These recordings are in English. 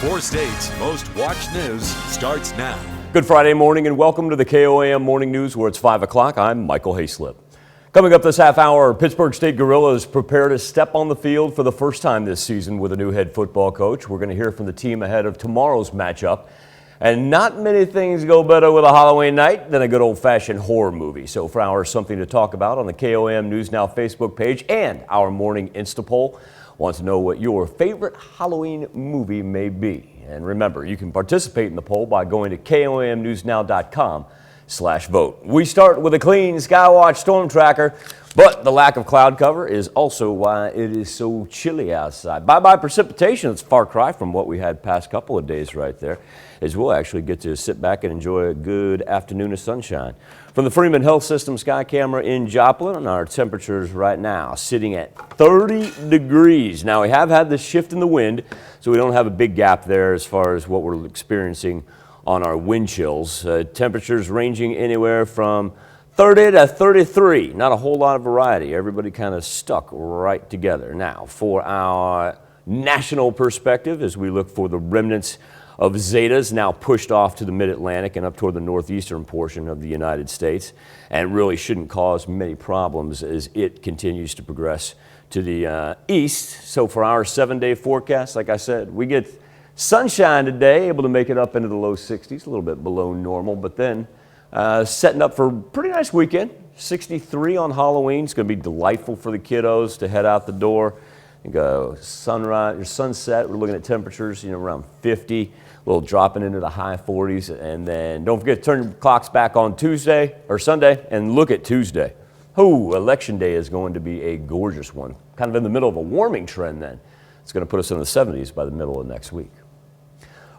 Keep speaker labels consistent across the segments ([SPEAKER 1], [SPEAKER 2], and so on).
[SPEAKER 1] 4 states' most watched news starts now.
[SPEAKER 2] Good Friday morning and welcome to the KOAM Morning News where it's 5 o'clock. I'm Michael Hayslip. Coming up this half hour, Pittsburgh State Gorillas prepare to step on the field for the first time this season with a new head football coach. We're going to hear from the team ahead of tomorrow's matchup. And not many things go better with a Halloween night than a good old-fashioned horror movie. So for our Something to Talk About on the KOAM News Now Facebook page and our morning Insta poll, want to know what your favorite Halloween movie may be. And remember, you can participate in the poll by going to KOAMnewsnow.com/vote. We start with a clean SKYWATCH storm tracker, but the lack of cloud cover is also why it is so chilly outside. Bye-bye precipitation. It's a far cry from what we had past couple of days right there, as we'll actually get to sit back and enjoy a good afternoon of sunshine. From the Freeman Health System Sky Camera in Joplin, our temperatures right now sitting at 30 degrees. Now, we have had this shift in the wind, so we don't have a big gap there as far as what we're experiencing on our wind chills. Temperatures ranging anywhere from 30 to 33. Not a whole lot of variety. Everybody kind of stuck right together. Now, for our national perspective, as we look for the remnants of Zetas now pushed off to the mid-Atlantic and up toward the northeastern portion of the United States, and really shouldn't cause many problems as it continues to progress to the east. So for our 7-day forecast, like I said, we get sunshine today, able to make it up into the low 60s, a little bit below normal, but then setting up for a pretty nice weekend. 63 on Halloween. It's going to be delightful for the kiddos to head out the door. Go sunrise or sunset. We're looking at temperatures, around 50, a little dropping into the high 40s. And then don't forget to turn your clocks back on Tuesday or Sunday and look at Tuesday. Oh, Election Day is going to be a gorgeous one. Kind of in the middle of a warming trend then. It's going to put us in the 70s by the middle of next week.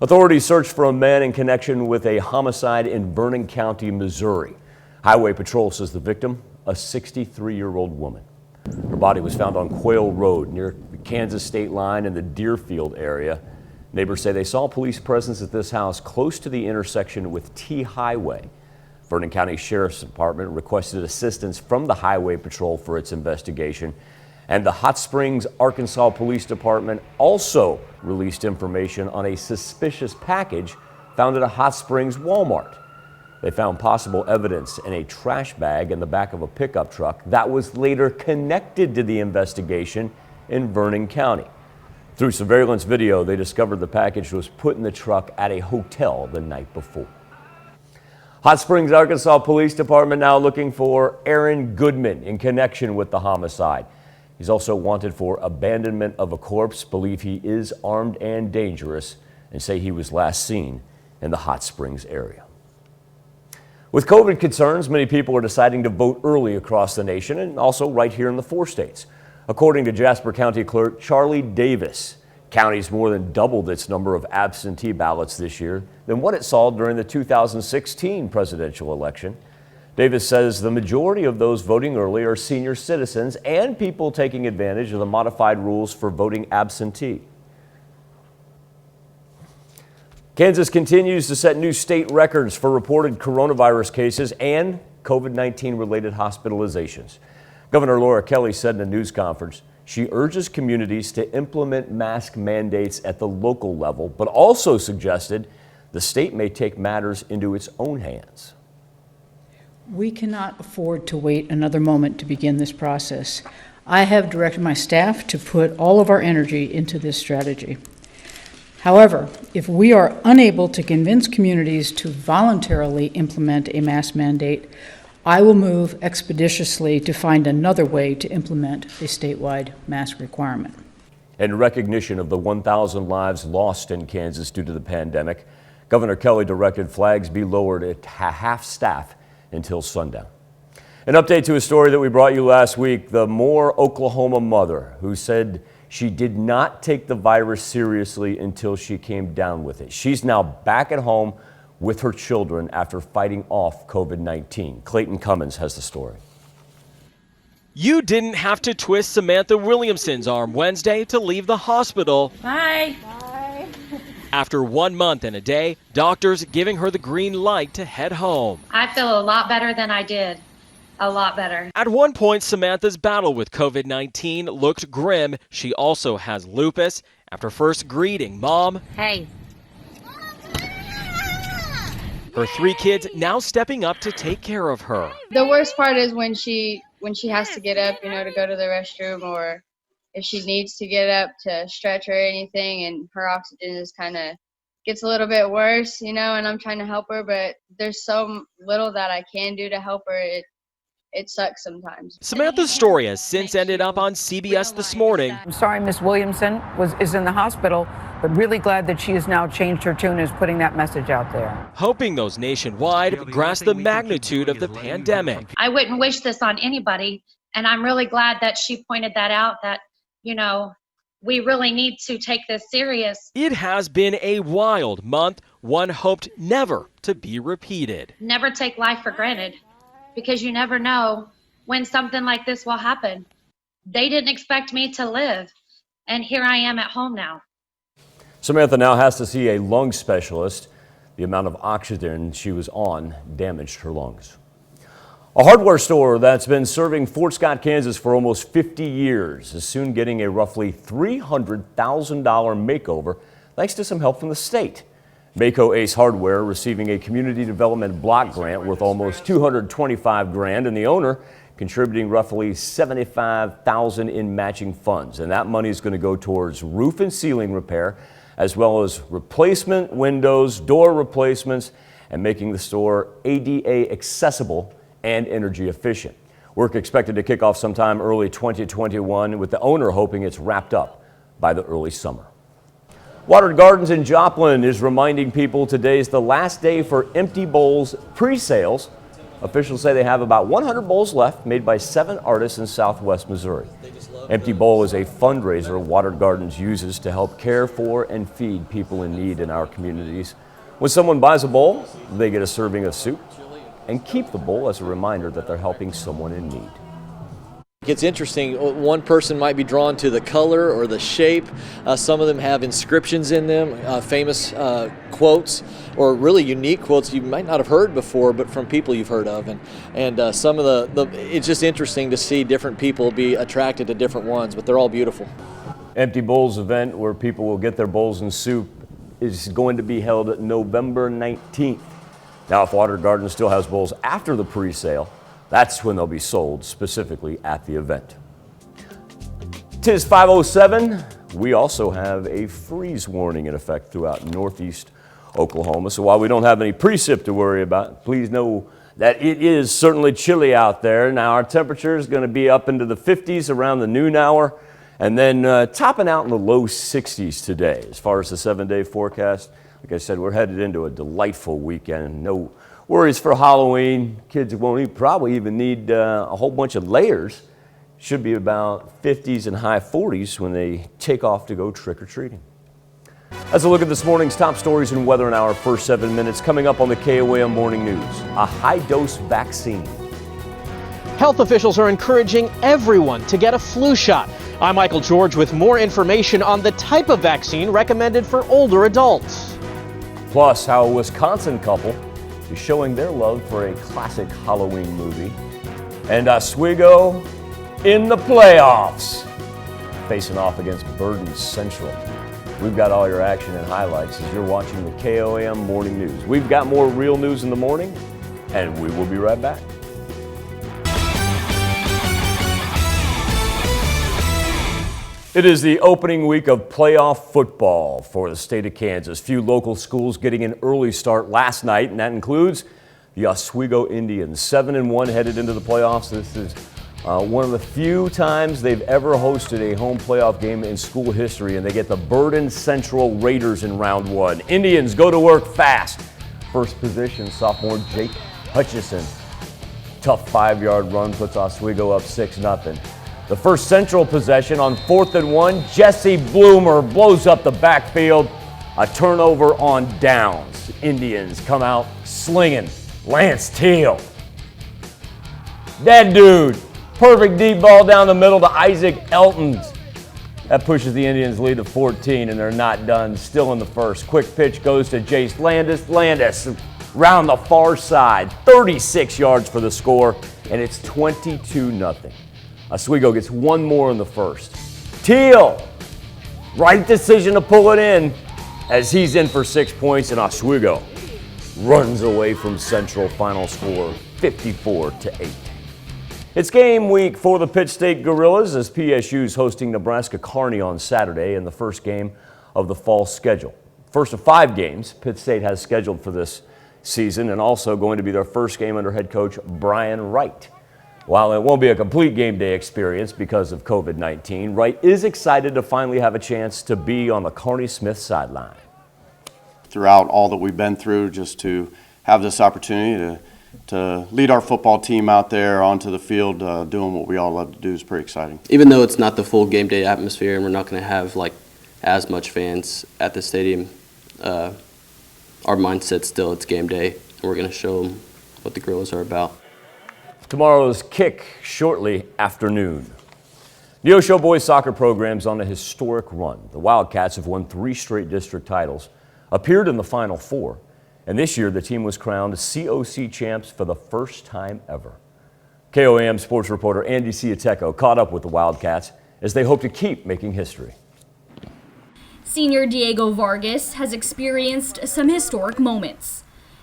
[SPEAKER 2] Authorities search for a man in connection with a homicide in Vernon County, Missouri. Highway Patrol says the victim, a 63-year-old woman. Her body was found on Quail Road near the Kansas state line in the Deerfield area. Neighbors say they saw police presence at this house close to the intersection with T Highway. Vernon County Sheriff's Department requested assistance from the Highway Patrol for its investigation. And the Hot Springs, Arkansas Police Department also released information on a suspicious package found at a Hot Springs Walmart. They found possible evidence in a trash bag in the back of a pickup truck that was later connected to the investigation in Vernon County. Through surveillance video, they discovered the package was put in the truck at a hotel the night before. Hot Springs, Arkansas Police Department now looking for Aaron Goodman in connection with the homicide. He's also wanted for abandonment of a corpse, believe he is armed and dangerous, and say he was last seen in the Hot Springs area. With COVID concerns, many people are deciding to vote early across the nation and also right here in the 4 states. According to Jasper County Clerk Charlie Davis, county's more than doubled its number of absentee ballots this year than what it saw during the 2016 presidential election. Davis says the majority of those voting early are senior citizens and people taking advantage of the modified rules for voting absentee. Kansas continues to set new state records for reported coronavirus cases and COVID-19 related hospitalizations. Governor Laura Kelly said in a news conference she urges communities to implement mask mandates at the local level, but also suggested the state may take matters into its own hands.
[SPEAKER 3] We cannot afford to wait another moment to begin this process. I have directed my staff to put all of our energy into this strategy. However, if we are unable to convince communities to voluntarily implement a mask mandate, I will move expeditiously to find another way to implement a statewide mask requirement.
[SPEAKER 2] In recognition of the 1,000 lives lost in Kansas due to the pandemic, Governor Kelly directed flags be lowered at half staff until sundown. An update to a story that we brought you last week, the Moore, Oklahoma mother who said she did not take the virus seriously until she came down with it. She's now back at home with her children after fighting off COVID-19. Clayton Cummins has the story.
[SPEAKER 4] You didn't have to twist Samantha Williamson's arm Wednesday to leave the hospital.
[SPEAKER 5] Bye.
[SPEAKER 4] Bye. After 1 month and a day, doctors giving her the green light to head home.
[SPEAKER 5] I feel a lot better than I did. A lot better.
[SPEAKER 4] At one point, Samantha's battle with COVID-19 looked grim. She also has lupus. After first greeting Mom,
[SPEAKER 5] Hey.
[SPEAKER 4] her 3 kids now stepping up to take care of her.
[SPEAKER 6] The worst part is when she has to get up, to go to the restroom, or if she needs to get up to stretch or anything, and her oxygen is kind of gets a little bit worse, and I'm trying to help her, but there's so little that I can do to help her. It sucks sometimes.
[SPEAKER 4] Samantha's story has since ended up on CBS This Morning.
[SPEAKER 7] I'm sorry Miss Williamson is in the hospital, but really glad that she has now changed her tune and is putting that message out there.
[SPEAKER 4] Hoping those nationwide grasp the magnitude of the pandemic.
[SPEAKER 5] I wouldn't wish this on anybody, and I'm really glad that she pointed that out, that, we really need to take this serious.
[SPEAKER 4] It has been a wild month, one hoped never to be repeated.
[SPEAKER 5] Never take life for granted, because you never know when something like this will happen. They didn't expect me to live, and here I am at home now.
[SPEAKER 2] Samantha now has to see a lung specialist. The amount of oxygen she was on damaged her lungs. A hardware store that's been serving Fort Scott, Kansas for almost 50 years is soon getting a roughly $300,000 makeover thanks to some help from the state. Mayco ACE Hardware receiving a community development block grant worth almost $225,000, and the owner contributing roughly $75,000 in matching funds. And that money is going to go towards roof and ceiling repair, as well as replacement windows, door replacements, and making the store ADA accessible and energy efficient. Work expected to kick off sometime early 2021, with the owner hoping it's wrapped up by the early summer. Watered Gardens in Joplin is reminding people today is the last day for Empty Bowls pre-sales. Officials say they have about 100 bowls left, made by 7 artists in Southwest Missouri. Empty Bowl is a fundraiser Watered Gardens uses to help care for and feed people in need in our communities. When someone buys a bowl, they get a serving of soup and keep the bowl as a reminder that they're helping someone in need.
[SPEAKER 8] It's interesting, one person might be drawn to the color or the shape. Some of them have inscriptions in them, famous quotes, or really unique quotes you might not have heard before, but from people you've heard of. And some of it's just interesting to see different people be attracted to different ones, but they're all beautiful.
[SPEAKER 2] Empty Bowls event, where people will get their bowls and soup, is going to be held November 19th. Now, if Watered Gardens still has bowls after the pre-sale, that's when they'll be sold specifically at the event. 'Tis 5:07. We also have a freeze warning in effect throughout northeast Oklahoma. So while we don't have any precip to worry about, please know that it is certainly chilly out there. Now, our temperature is going to be up into the 50s around the noon hour, and then topping out in the low 60s today. As far as the 7-day forecast, like I said, we're headed into a delightful weekend. No worries for Halloween. Kids won't probably even need a whole bunch of layers. Should be about 50s and high 40s when they take off to go trick-or-treating. Let's look at this morning's top stories and weather in our first 7 minutes. Coming up on the KOAM Morning News, a high-dose vaccine.
[SPEAKER 9] Health officials are encouraging everyone to get a flu shot. I'm Michael George with more information on the type of vaccine recommended for older adults.
[SPEAKER 2] Plus, how a Wisconsin couple is showing their love for a classic Halloween movie. And Oswego in the playoffs, facing off against Burden Central. We've got all your action and highlights as you're watching the KOAM Morning News. We've got more real news in the morning, and we will be right back. It is the opening week of playoff football for the state of Kansas. Few local schools getting an early start last night, and that includes the Oswego Indians. 7-1 headed into the playoffs. This is one of the few times they've ever hosted a home playoff game in school history, and they get the Burden Central Raiders in round 1. Indians go to work fast. First position, sophomore Jake Hutchison. Tough 5-yard run puts Oswego up 6-0. The first Central possession on 4th and 1, Jesse Bloomer blows up the backfield. A turnover on downs. Indians come out slinging. Lance Teal. That dude. Perfect deep ball down the middle to Isaac Eltons. That pushes the Indians' lead to 14, and they're not done. Still in the first. Quick pitch goes to Jace Landis. Landis round the far side. 36 yards for the score, and it's 22-0. Oswego gets one more in the first. Teal Right decision to pull it in as he's in for 6 points, and Oswego runs away from Central. Final score 54-8. It's game week for the Pitt State Gorillas as PSU's hosting Nebraska Kearney on Saturday in the first game of the fall schedule. First of 5 games Pitt State has scheduled for this season, and also going to be their first game under head coach Brian Wright. While it won't be a complete game day experience because of COVID-19, Wright is excited to finally have a chance to be on the Kearney Smith sideline.
[SPEAKER 10] Throughout all that we've been through, just to have this opportunity to lead our football team out there onto the field doing what we all love to do is pretty exciting.
[SPEAKER 11] Even though it's not the full game day atmosphere and we're not going to have like as much fans at the stadium, our mindset still, it's game day, and we're going to show them what the Gorillas are about.
[SPEAKER 2] Tomorrow's kick shortly after noon. Neosho boys soccer program's on a historic run. The Wildcats have won 3 straight district titles, appeared in the Final Four, and this year the team was crowned COC champs for the first time ever. KOAM sports reporter Andy Ciateco caught up with the Wildcats as they hope to keep making history.
[SPEAKER 12] Senior Diego Vargas has experienced some historic moments.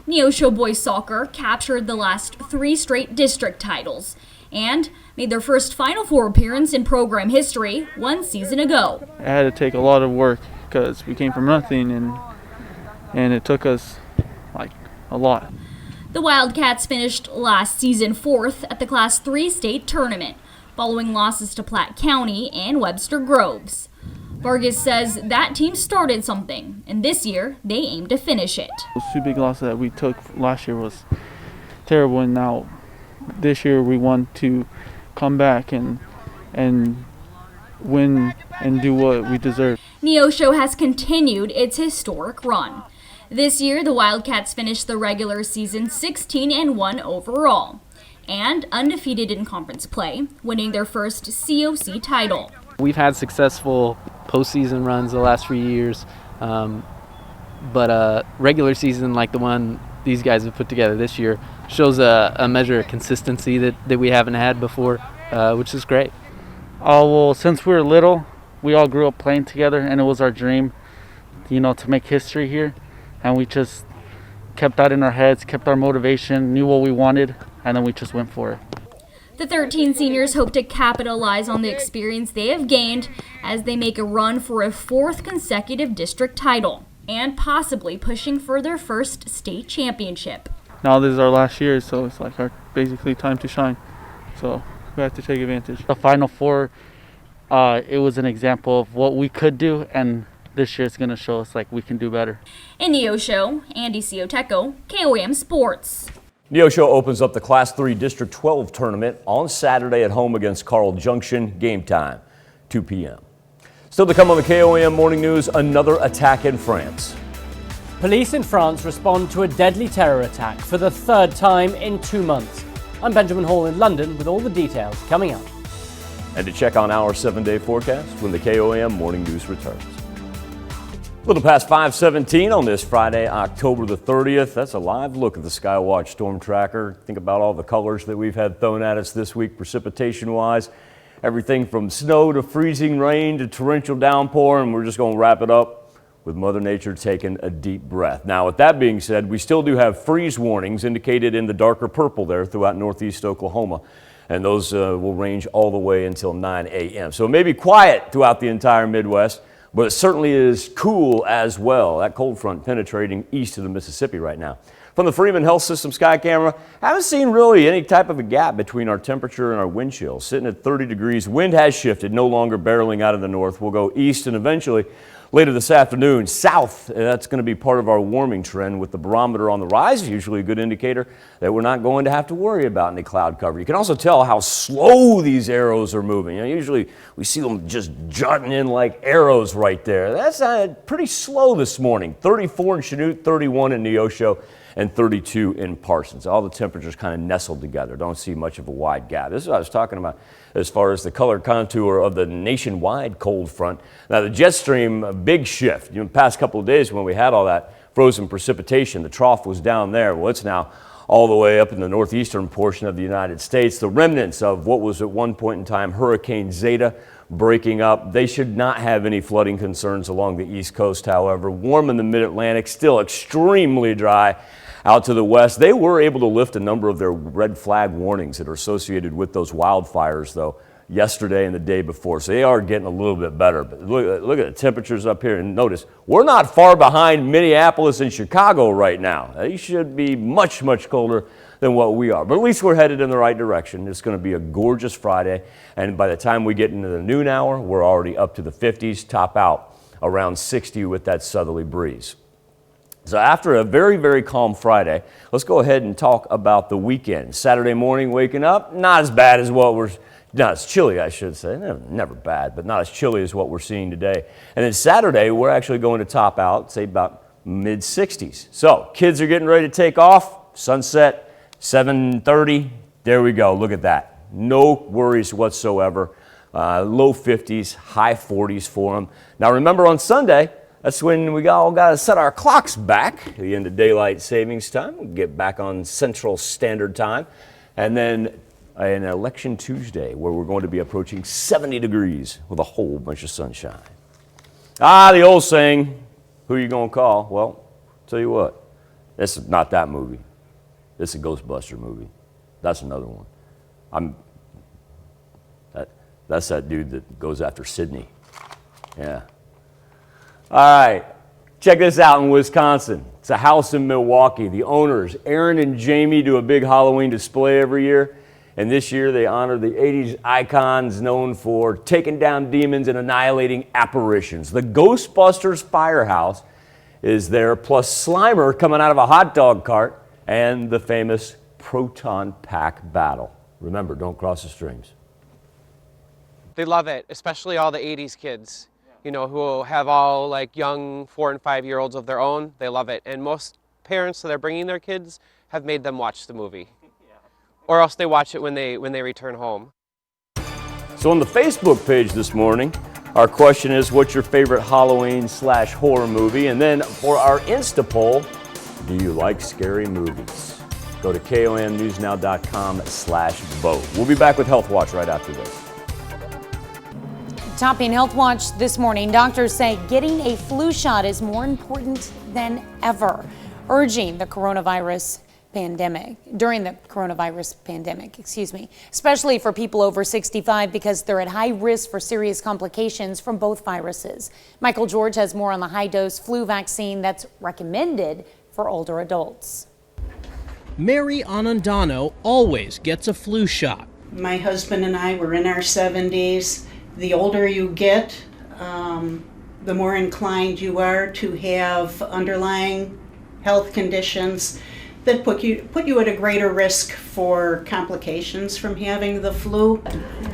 [SPEAKER 12] Neosho boys soccer captured the last 3 straight district titles and made their first Final Four appearance in program history 1 season ago.
[SPEAKER 13] It had to take a lot of work because we came from nothing, and it took us like a lot.
[SPEAKER 12] The Wildcats finished last season 4th at the Class 3 state tournament, following losses to Platte County and Webster Groves. Vargas says that team started something, and this year they aim to finish it.
[SPEAKER 13] Those 2 big losses that we took last year was terrible, and now this year we want to come back and win and do what we deserve.
[SPEAKER 12] Neosho has continued its historic run. This year, the Wildcats finished the regular season 16-1 overall and undefeated in conference play, winning their first COC title.
[SPEAKER 14] We've had successful postseason runs the last few years, but regular season like the one these guys have put together this year shows a measure of consistency that we haven't had before, which is great.
[SPEAKER 13] Well, since we were little, we all grew up playing together, and it was our dream, to make history here. And we just kept that in our heads, kept our motivation, knew what we wanted, and then we just went for it.
[SPEAKER 12] The 13 seniors hope to capitalize on the experience they have gained as they make a run for a 4th consecutive district title and possibly pushing for their first state championship.
[SPEAKER 13] Now this is our last year, so it's like our basically time to shine. So we have to take advantage. The Final Four, it was an example of what we could do, and this year it's going to show us like we can do better.
[SPEAKER 12] In Neosho, Andy Ciateco, KOAM Sports.
[SPEAKER 2] Neosho opens up the Class 3 District 12 tournament on Saturday at home against Carl Junction. Game time, 2 p.m. Still to come on the KOAM Morning News, another attack in France.
[SPEAKER 15] Police in France respond to a deadly terror attack for the 3rd time in 2 months. I'm Benjamin Hall in London with all the details coming up.
[SPEAKER 2] And to check on our 7-day forecast when the KOAM Morning News returns. A little past 5:17 on this Friday, October the 30th. That's a live look at the SKYWATCH storm tracker. Think about all the colors that we've had thrown at us this week precipitation-wise. Everything from snow to freezing rain to torrential downpour, and we're just going to wrap it up with Mother Nature taking a deep breath. Now, with that being said, we still do have freeze warnings indicated in the darker purple there throughout northeast Oklahoma, and those will range all the way until 9 a.m. So it may be quiet throughout the entire Midwest, but it certainly is cool as well. That cold front penetrating east of the Mississippi right now. From the Freeman Health System sky camera, haven't seen really any type of a gap between our temperature and our wind chill. Sitting at 30 degrees, wind has shifted, no longer barreling out of the north. We'll go east and eventually later this afternoon south. That's going to be part of our warming trend with the barometer on the rise, usually a good indicator that we're not going to have to worry about any cloud cover. You can also tell how slow these arrows are moving. Usually we see them just jutting in like arrows right there. That's pretty slow this morning. 34 in Chanute, 31 in Neosho, and 32 in Parsons. All the temperatures kind of nestled together. Don't see much of a wide gap. This is what I was talking about as far as the color contour of the nationwide cold front. Now the jet stream, a big shift. The past couple of days when we had all that frozen precipitation, the trough was down there. Well, it's now all the way up in the northeastern portion of the United States. The remnants of what was at one point in time Hurricane Zeta breaking up. They should not have any flooding concerns along the East Coast, however. Warm in the mid-Atlantic, still extremely dry out to the west. They were able to lift a number of their red flag warnings that are associated with those wildfires, though, yesterday and the day before. So they are getting a little bit better. But look at the temperatures up here, and notice we're not far behind Minneapolis and Chicago right now. They should be much, much colder than what we are. But at least we're headed in the right direction. It's going to be a gorgeous Friday, and by the time we get into the noon hour, we're already up to the 50s, top out around 60 with that southerly breeze. So after a very, very calm Friday, let's go ahead and talk about the weekend. Saturday morning, waking up, not as bad as what we're, not as chilly, I should say. Never bad, but not as chilly as what we're seeing today. And then Saturday, we're actually going to top out, say about mid-60s. So kids are getting ready to take off. Sunset, 7:30. There we go. Look at that. No worries whatsoever. Low 50s, high 40s for them. Now remember, on Sunday, that's when we all got to set our clocks back at the end of daylight savings time. We'll get back on Central Standard Time. And then an election Tuesday where we're going to be approaching 70 degrees with a whole bunch of sunshine. The old saying, who you going to call? Well, tell you what, this is not that movie. This is a Ghostbuster movie. That's another one. That's that dude that goes after Sydney. Yeah. All right, check this out in Wisconsin. It's a house in Milwaukee. The owners, Aaron and Jamie, do a big Halloween display every year. And this year they honor the 80s icons known for taking down demons and annihilating apparitions. The Ghostbusters Firehouse is there, plus Slimer coming out of a hot dog cart, and the famous Proton Pack battle. Remember, don't cross the streams.
[SPEAKER 16] They love it, especially all the 80s kids. You know, who have all like young 4- and 5-year-olds of their own. They love it. And most parents that are bringing their kids have made them watch the movie. Or else they watch it when they return home.
[SPEAKER 2] So on the Facebook page this morning, our question is, what's your favorite Halloween/horror movie? And then for our Insta poll, do you like scary movies? Go to KOAMnewsnow.com/vote. We'll be back with Health Watch right after this.
[SPEAKER 17] Topping Health Watch this morning, doctors say getting a flu shot is more important than ever, urging the coronavirus pandemic, especially for people over 65 because they're at high risk for serious complications from both viruses. Michael George has more on the high-dose flu vaccine that's recommended for older adults.
[SPEAKER 9] Mary Anandano always gets a flu shot.
[SPEAKER 18] My husband and I were in our 70s. The older you get, the more inclined you are to have underlying health conditions that put you at a greater risk for complications from having the flu.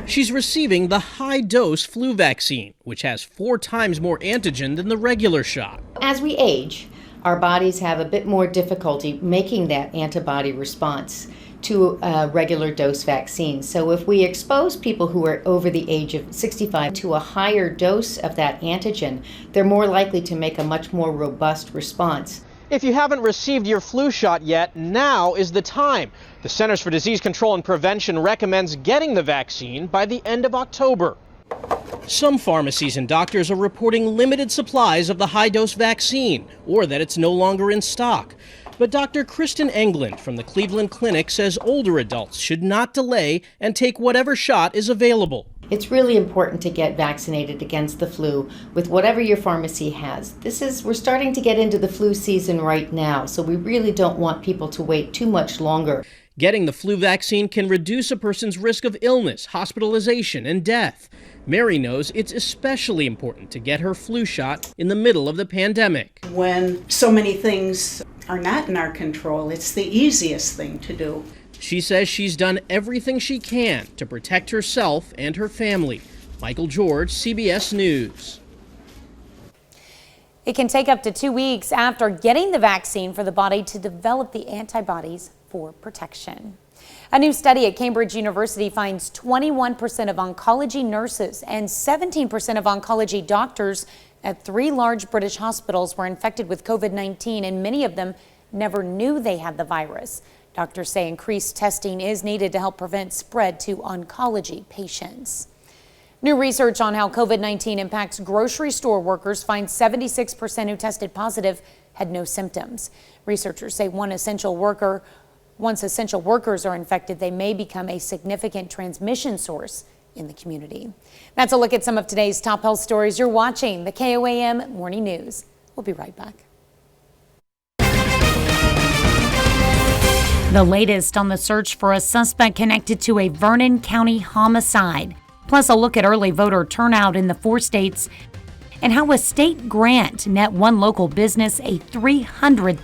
[SPEAKER 9] She's receiving the high-dose flu vaccine, which has 4 times more antigen than the regular shot.
[SPEAKER 19] As we age, our bodies have a bit more difficulty making that antibody response to a regular dose vaccine. So if we expose people who are over the age of 65 to a higher dose of that antigen, they're more likely to make a much more robust response.
[SPEAKER 9] If you haven't received your flu shot yet, now is the time. The Centers for Disease Control and Prevention recommends getting the vaccine by the end of October. Some pharmacies and doctors are reporting limited supplies of the high-dose vaccine, or that it's no longer in stock. But Dr. Kristen Englund from the Cleveland Clinic says older adults should not delay and take whatever shot is available.
[SPEAKER 19] It's really important to get vaccinated against the flu with whatever your pharmacy has. We're starting to get into the flu season right now, so we really don't want people to wait too much longer.
[SPEAKER 9] Getting the flu vaccine can reduce a person's risk of illness, hospitalization, and death. Mary knows it's especially important to get her flu shot in the middle of the pandemic.
[SPEAKER 18] When so many things are not in our control, it's the easiest thing to do.
[SPEAKER 9] She says she's done everything she can to protect herself and her family. Michael George, CBS News.
[SPEAKER 17] It can take up to 2 weeks after getting the vaccine for the body to develop the antibodies for protection. A new study at Cambridge University finds 21% of oncology nurses and 17% of oncology doctors at 3 large British hospitals were infected with COVID-19, and many of them never knew they had the virus. Doctors say increased testing is needed to help prevent spread to oncology patients. New research on how COVID-19 impacts grocery store workers finds 76% who tested positive had no symptoms. Researchers say once essential workers are infected, they may become a significant transmission source in the community. That's a look at some of today's top health stories. You're watching the KOAM Morning News. We'll be right back.
[SPEAKER 20] The latest on the search for a suspect connected to a Vernon County homicide. Plus a look at early voter turnout in the 4 states and how a state grant net one local business a $300,000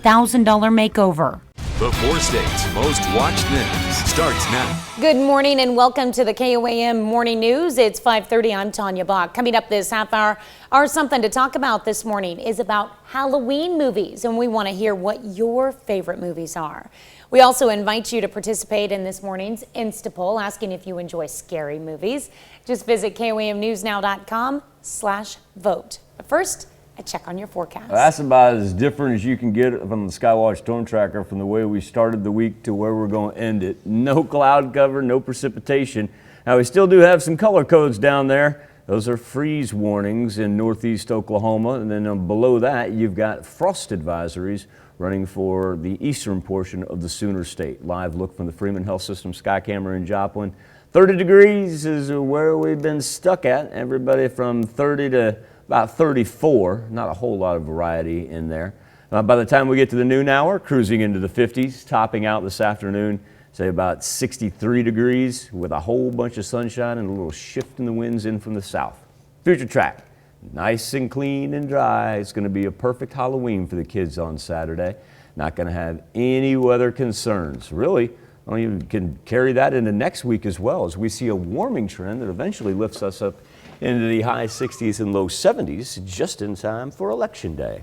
[SPEAKER 20] makeover.
[SPEAKER 1] The 4 states' most watched news starts now.
[SPEAKER 17] Good morning and welcome to the KOAM Morning News. It's 5:30. I'm Tanya Bach. Coming up this half hour, our Something to Talk About this morning is about Halloween movies, and we want to hear what your favorite movies are. We also invite you to participate in this morning's Insta poll asking if you enjoy scary movies. Just visit KOAMnewsnow.com/vote. But first, a check on your forecast.
[SPEAKER 2] That's about as different as you can get from the SKYWATCH storm tracker from the way we started the week to where we're going to end it. No cloud cover, no precipitation. Now, we still do have some color codes down there. Those are freeze warnings in northeast Oklahoma. And then below that, you've got frost advisories running for the eastern portion of the Sooner State. Live look from the Freeman Health System sky camera in Joplin. 30 degrees is where we've been stuck at. Everybody from 30 to about 34, not a whole lot of variety in there. By the time we get to the noon hour, cruising into the 50s, topping out this afternoon, say about 63 degrees with a whole bunch of sunshine and a little shift in the winds in from the south. Future track, nice and clean and dry. It's going to be a perfect Halloween for the kids on Saturday. Not going to have any weather concerns. Really, well, you can carry that into next week as well as we see a warming trend that eventually lifts us up into the high 60s and low 70s just in time for Election Day.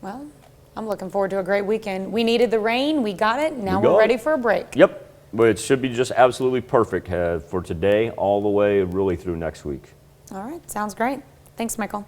[SPEAKER 17] Well, I'm looking forward to a great weekend. We needed the rain, we got it, now we're ready for a break.
[SPEAKER 2] Yep, but it should be just absolutely perfect for today all the way really through next week.
[SPEAKER 17] All right, sounds great. Thanks, Michael.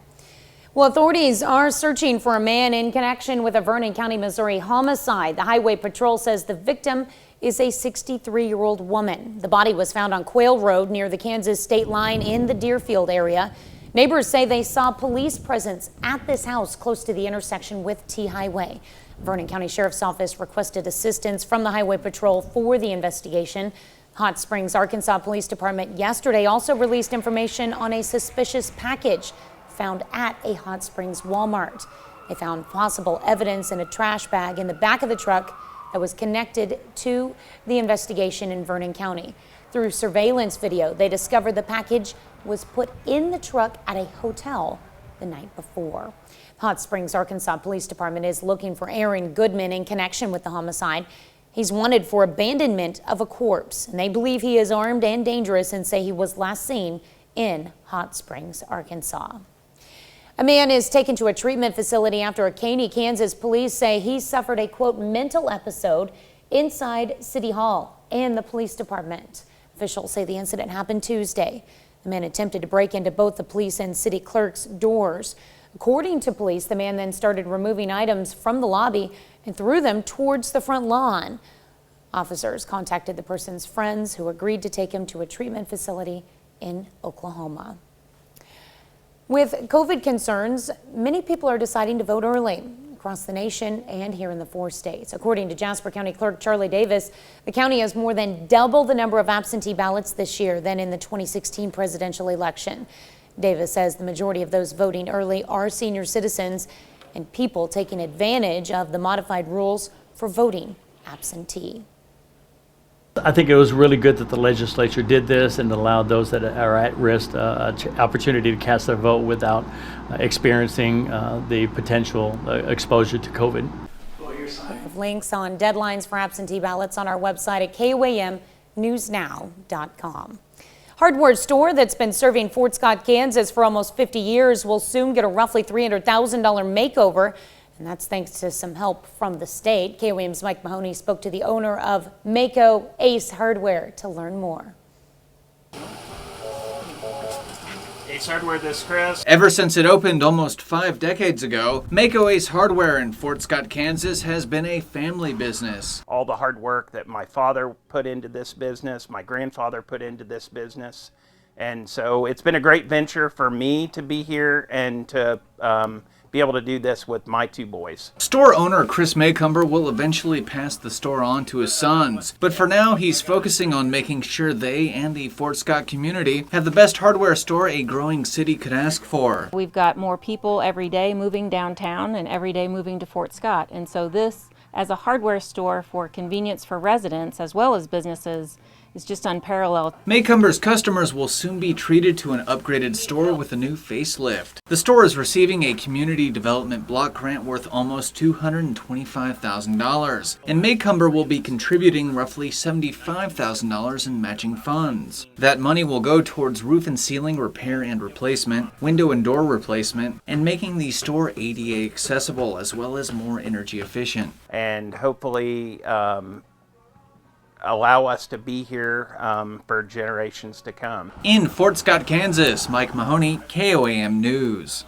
[SPEAKER 17] Well, authorities are searching for a man in connection with a Vernon County, Missouri homicide. The Highway Patrol says the victim is a 63-year-old woman. The body was found on Quail Road near the Kansas state line in the Deerfield area. Neighbors say they saw police presence at this house close to the intersection with T Highway. Vernon County Sheriff's Office requested assistance from the Highway Patrol for the investigation. Hot Springs, Arkansas Police Department yesterday also released information on a suspicious package found at a Hot Springs Walmart. They found possible evidence in a trash bag in the back of the truck that was connected to the investigation in Vernon County. Through surveillance video, they discovered the package was put in the truck at a hotel the night before. Hot Springs, Arkansas Police Department is looking for Aaron Goodman in connection with the homicide. He's wanted for abandonment of a corpse, and they believe he is armed and dangerous and say he was last seen in Hot Springs, Arkansas. A man is taken to a treatment facility after a Caney, Kansas police say he suffered a, quote, mental episode inside City Hall and the police department. Officials say the incident happened Tuesday. The man attempted to break into both the police and city clerk's doors. According to police, the man then started removing items from the lobby and threw them towards the front lawn. Officers contacted the person's friends who agreed to take him to a treatment facility in Oklahoma. With COVID concerns, many people are deciding to vote early across the nation and here in the 4 states. According to Jasper County Clerk Charlie Davis, the county has more than double the number of absentee ballots this year than in the 2016 presidential election. Davis says the majority of those voting early are senior citizens and people taking advantage of the modified rules for voting absentee.
[SPEAKER 21] I think it was really good that the legislature did this and allowed those that are at risk opportunity to cast their vote without experiencing the potential exposure to COVID.
[SPEAKER 17] We have links on deadlines for absentee ballots on our website at KOAMnewsnow.com. Hardware store that's been serving Fort Scott, Kansas for almost 50 years will soon get a roughly $300,000 makeover. And that's thanks to some help from the state. KOAM's Mike Mahoney spoke to the owner of Mayco ACE Hardware to learn more.
[SPEAKER 3] Ace Hardware, this is Chris.
[SPEAKER 22] Ever since it opened almost 5 decades ago, Mayco ACE Hardware in Fort Scott, Kansas has been a family business.
[SPEAKER 3] All the hard work that my father put into this business, my grandfather put into this business. And so it's been a great venture for me to be here and to be able to do this with my 2 boys.
[SPEAKER 22] Store owner Chris Maycumber will eventually pass the store on to his sons, but for now he's focusing on making sure they and the Fort Scott community have the best hardware store a growing city could ask for.
[SPEAKER 23] We've got more people every day moving downtown and every day moving to Fort Scott, and so this, as a hardware store for convenience for residents as well as businesses, is just unparalleled.
[SPEAKER 22] Maycumber's customers will soon be treated to an upgraded store with a new facelift. The store is receiving a community development block grant worth almost $225,000, and Maycumber will be contributing roughly $75,000 in matching funds. That money will go towards roof and ceiling repair and replacement, window and door replacement, and making the store ADA accessible as well as more energy efficient.
[SPEAKER 3] And hopefully allow us to be here for generations to come.
[SPEAKER 22] In Fort Scott, Kansas, Mike Mahoney, KOAM News.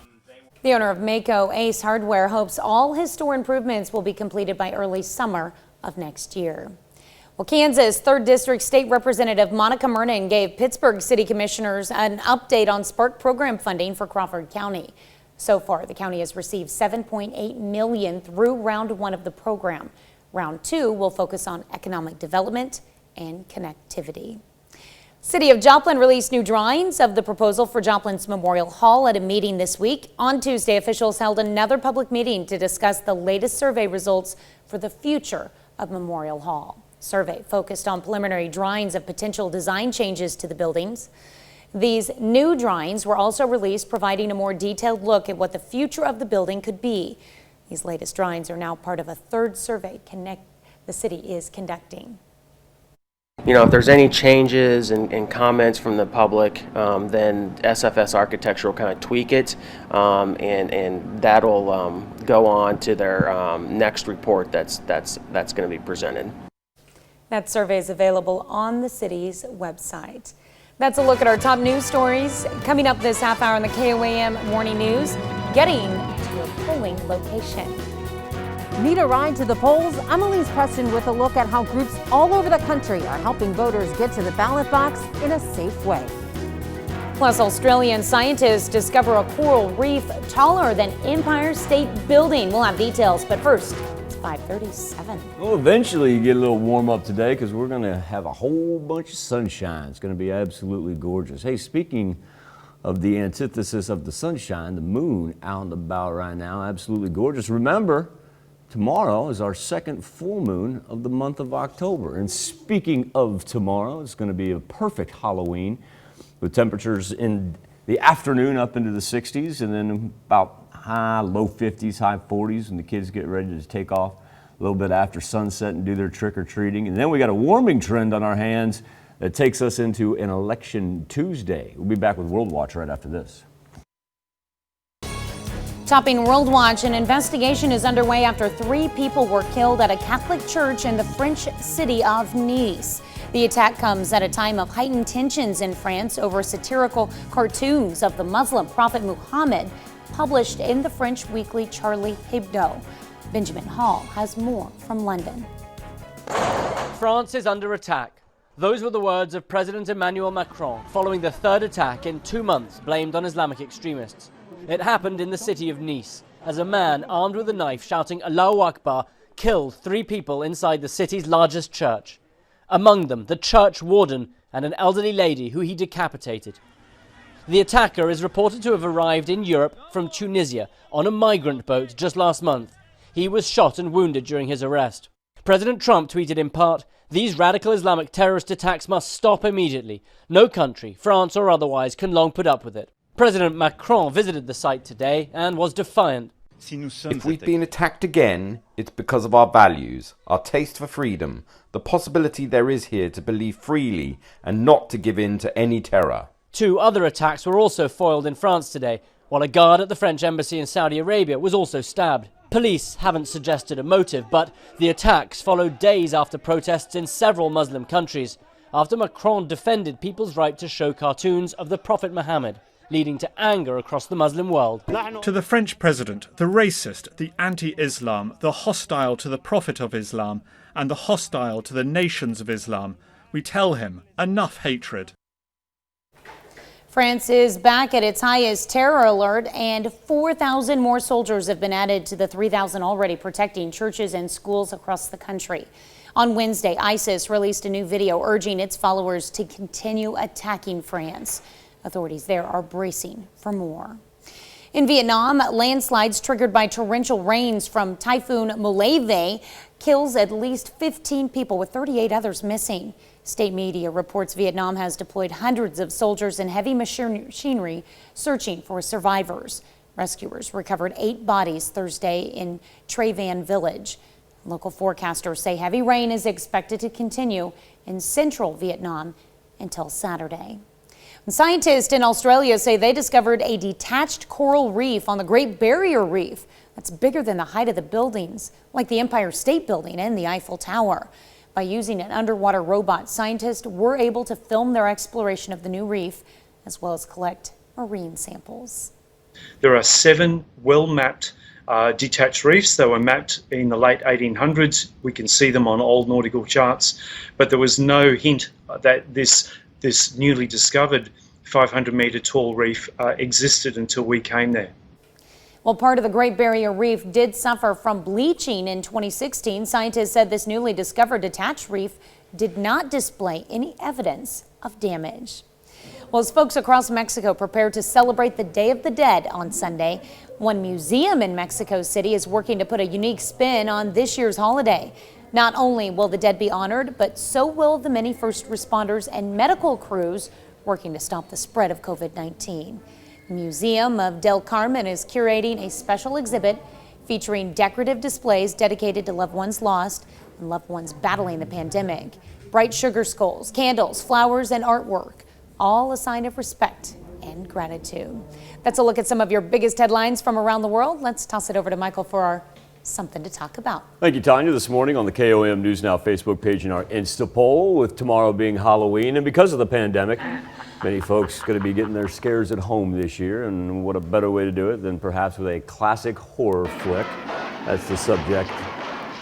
[SPEAKER 17] The owner of Mayco ACE Hardware hopes all his store improvements will be completed by early summer of next year. Well, Kansas 3rd District State Representative Monica Mernon gave Pittsburgh City Commissioners an update on Spark program funding for Crawford County. So far, the county has received $7.8 million through round 1 of the program. Round 2 will focus on economic development and connectivity. City of Joplin released new drawings of the proposal for Joplin's Memorial Hall at a meeting this week. On Tuesday, officials held another public meeting to discuss the latest survey results for the future of Memorial Hall. Survey focused on preliminary drawings of potential design changes to the buildings. These new drawings were also released, providing a more detailed look at what the future of the building could be. These latest drawings are now part of a 3rd survey the city is conducting.
[SPEAKER 24] You know, if there's any changes and comments from the public, then SFS Architecture will kind of tweak it, and that'll go on to their next report that's going to be presented.
[SPEAKER 17] That survey is available on the city's website. That's a look at our top news stories. Coming up this half hour on the KOAM Morning News, getting to your polling location.
[SPEAKER 25] Need a ride to the polls? I'm Elise Preston with a look at how groups all over the country are helping voters get to the ballot box in a safe way.
[SPEAKER 17] Plus, Australian scientists discover a coral reef taller than Empire State Building. We'll have details, but first, it's 5:37.
[SPEAKER 2] Well, eventually you get a little warm up today because we're going to have a whole bunch of sunshine. It's going to be absolutely gorgeous. Hey, speaking of the antithesis of the sunshine, the moon out and about right now, absolutely gorgeous. Remember, tomorrow is our 2nd full moon of the month of October. And speaking of tomorrow, it's going to be a perfect Halloween with temperatures in the afternoon up into the 60s and then about low 50s, high 40s when the kids get ready to take off a little bit after sunset and do their trick-or-treating. And then we got a warming trend on our hands that takes us into an election Tuesday. We'll be back with World Watch right after this.
[SPEAKER 17] Topping World Watch, an investigation is underway after 3 people were killed at a Catholic church in the French city of Nice. The attack comes at a time of heightened tensions in France over satirical cartoons of the Muslim prophet Muhammad published in the French weekly Charlie Hebdo. Benjamin Hall has more from London.
[SPEAKER 15] France is under attack. Those were the words of President Emmanuel Macron following the 3rd attack in 2 months blamed on Islamic extremists. It happened in the city of Nice as a man armed with a knife shouting Allahu Akbar killed 3 people inside the city's largest church. Among them, the church warden and an elderly lady who he decapitated. The attacker is reported to have arrived in Europe from Tunisia on a migrant boat just last month. He was shot and wounded during his arrest. President Trump tweeted in part, "These radical Islamic terrorist attacks must stop immediately. No country, France or otherwise, can long put up with it." President Macron visited the site today and was defiant.
[SPEAKER 26] If we've been attacked again, it's because of our values, our taste for freedom, the possibility there is here to believe freely and not to give in to any terror.
[SPEAKER 15] 2 other attacks were also foiled in France today, while a guard at the French embassy in Saudi Arabia was also stabbed. Police haven't suggested a motive, but the attacks followed days after protests in several Muslim countries, after Macron defended people's right to show cartoons of the Prophet Muhammad. leading to anger across the Muslim world.
[SPEAKER 4] To the French president, the racist, the anti-Islam, the hostile to the Prophet of Islam, and the hostile to the nations of Islam, we tell him, enough hatred.
[SPEAKER 17] France is back at its highest terror alert, and 4,000 more soldiers have been added to the 3,000 already protecting churches and schools across the country. On Wednesday, ISIS released a new video urging its followers to continue attacking France. Authorities there are bracing for more. In Vietnam, landslides triggered by torrential rains from Typhoon Molave kills at least 15 people, with 38 others missing. State media reports Vietnam has deployed hundreds of soldiers and heavy machinery searching for survivors. Rescuers recovered 8 bodies Thursday in Tre Van village. Local forecasters say heavy rain is expected to continue in central Vietnam until Saturday. Scientists in Australia say they discovered a detached coral reef on the Great Barrier Reef that's bigger than the height of the buildings, like the Empire State Building and the Eiffel Tower. By using an underwater robot, scientists were able to film their exploration of the new reef, as well as collect marine samples.
[SPEAKER 5] There are 7 well-mapped detached reefs. They were mapped in the late 1800s. We can see them on old nautical charts, but there was no hint that this newly discovered 500-metre tall reef existed until we came there.
[SPEAKER 17] Well, part of the Great Barrier Reef did suffer from bleaching in 2016. Scientists said this newly discovered detached reef did not display any evidence of damage. Well, as folks across Mexico prepare to celebrate the Day of the Dead on Sunday, one museum in Mexico City is working to put a unique spin on this year's holiday. Not only will the dead be honored, but so will the many first responders and medical crews working to stop the spread of COVID-19. The Museum of Del Carmen is curating a special exhibit featuring decorative displays dedicated to loved ones lost and loved ones battling the pandemic. Bright sugar skulls, candles, flowers, and artwork, all a sign of respect and gratitude. That's a look at some of your biggest headlines from around the world. Let's toss it over to Michael for our Something to Talk About.
[SPEAKER 2] Thank you, Tanya. This morning on the KOAM News Now Facebook page in our Insta poll, with tomorrow being Halloween, and because of the pandemic, many folks going to be getting their scares at home this year, and what a better way to do it than perhaps with a classic horror flick. That's the subject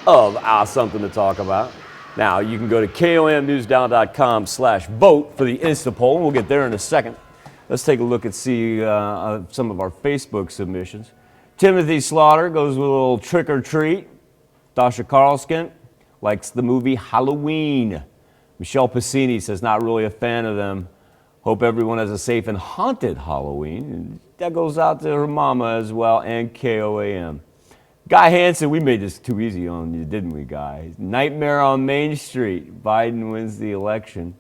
[SPEAKER 2] of our Something to Talk About. Now, you can go to KOAMNewsNow.com/vote for the Insta poll. We'll get there in a second. Let's take a look and see some of our Facebook submissions. Timothy Slaughter goes with a little trick or treat. Dasha Carlskin likes the movie Halloween. Michelle Passini says not really a fan of them. Hope everyone has a safe and haunted Halloween. And that goes out to her mama as well, and KOAM. Guy Hansen, we made this too easy on you, didn't we, Guy? Nightmare on Main Street. Biden wins the election.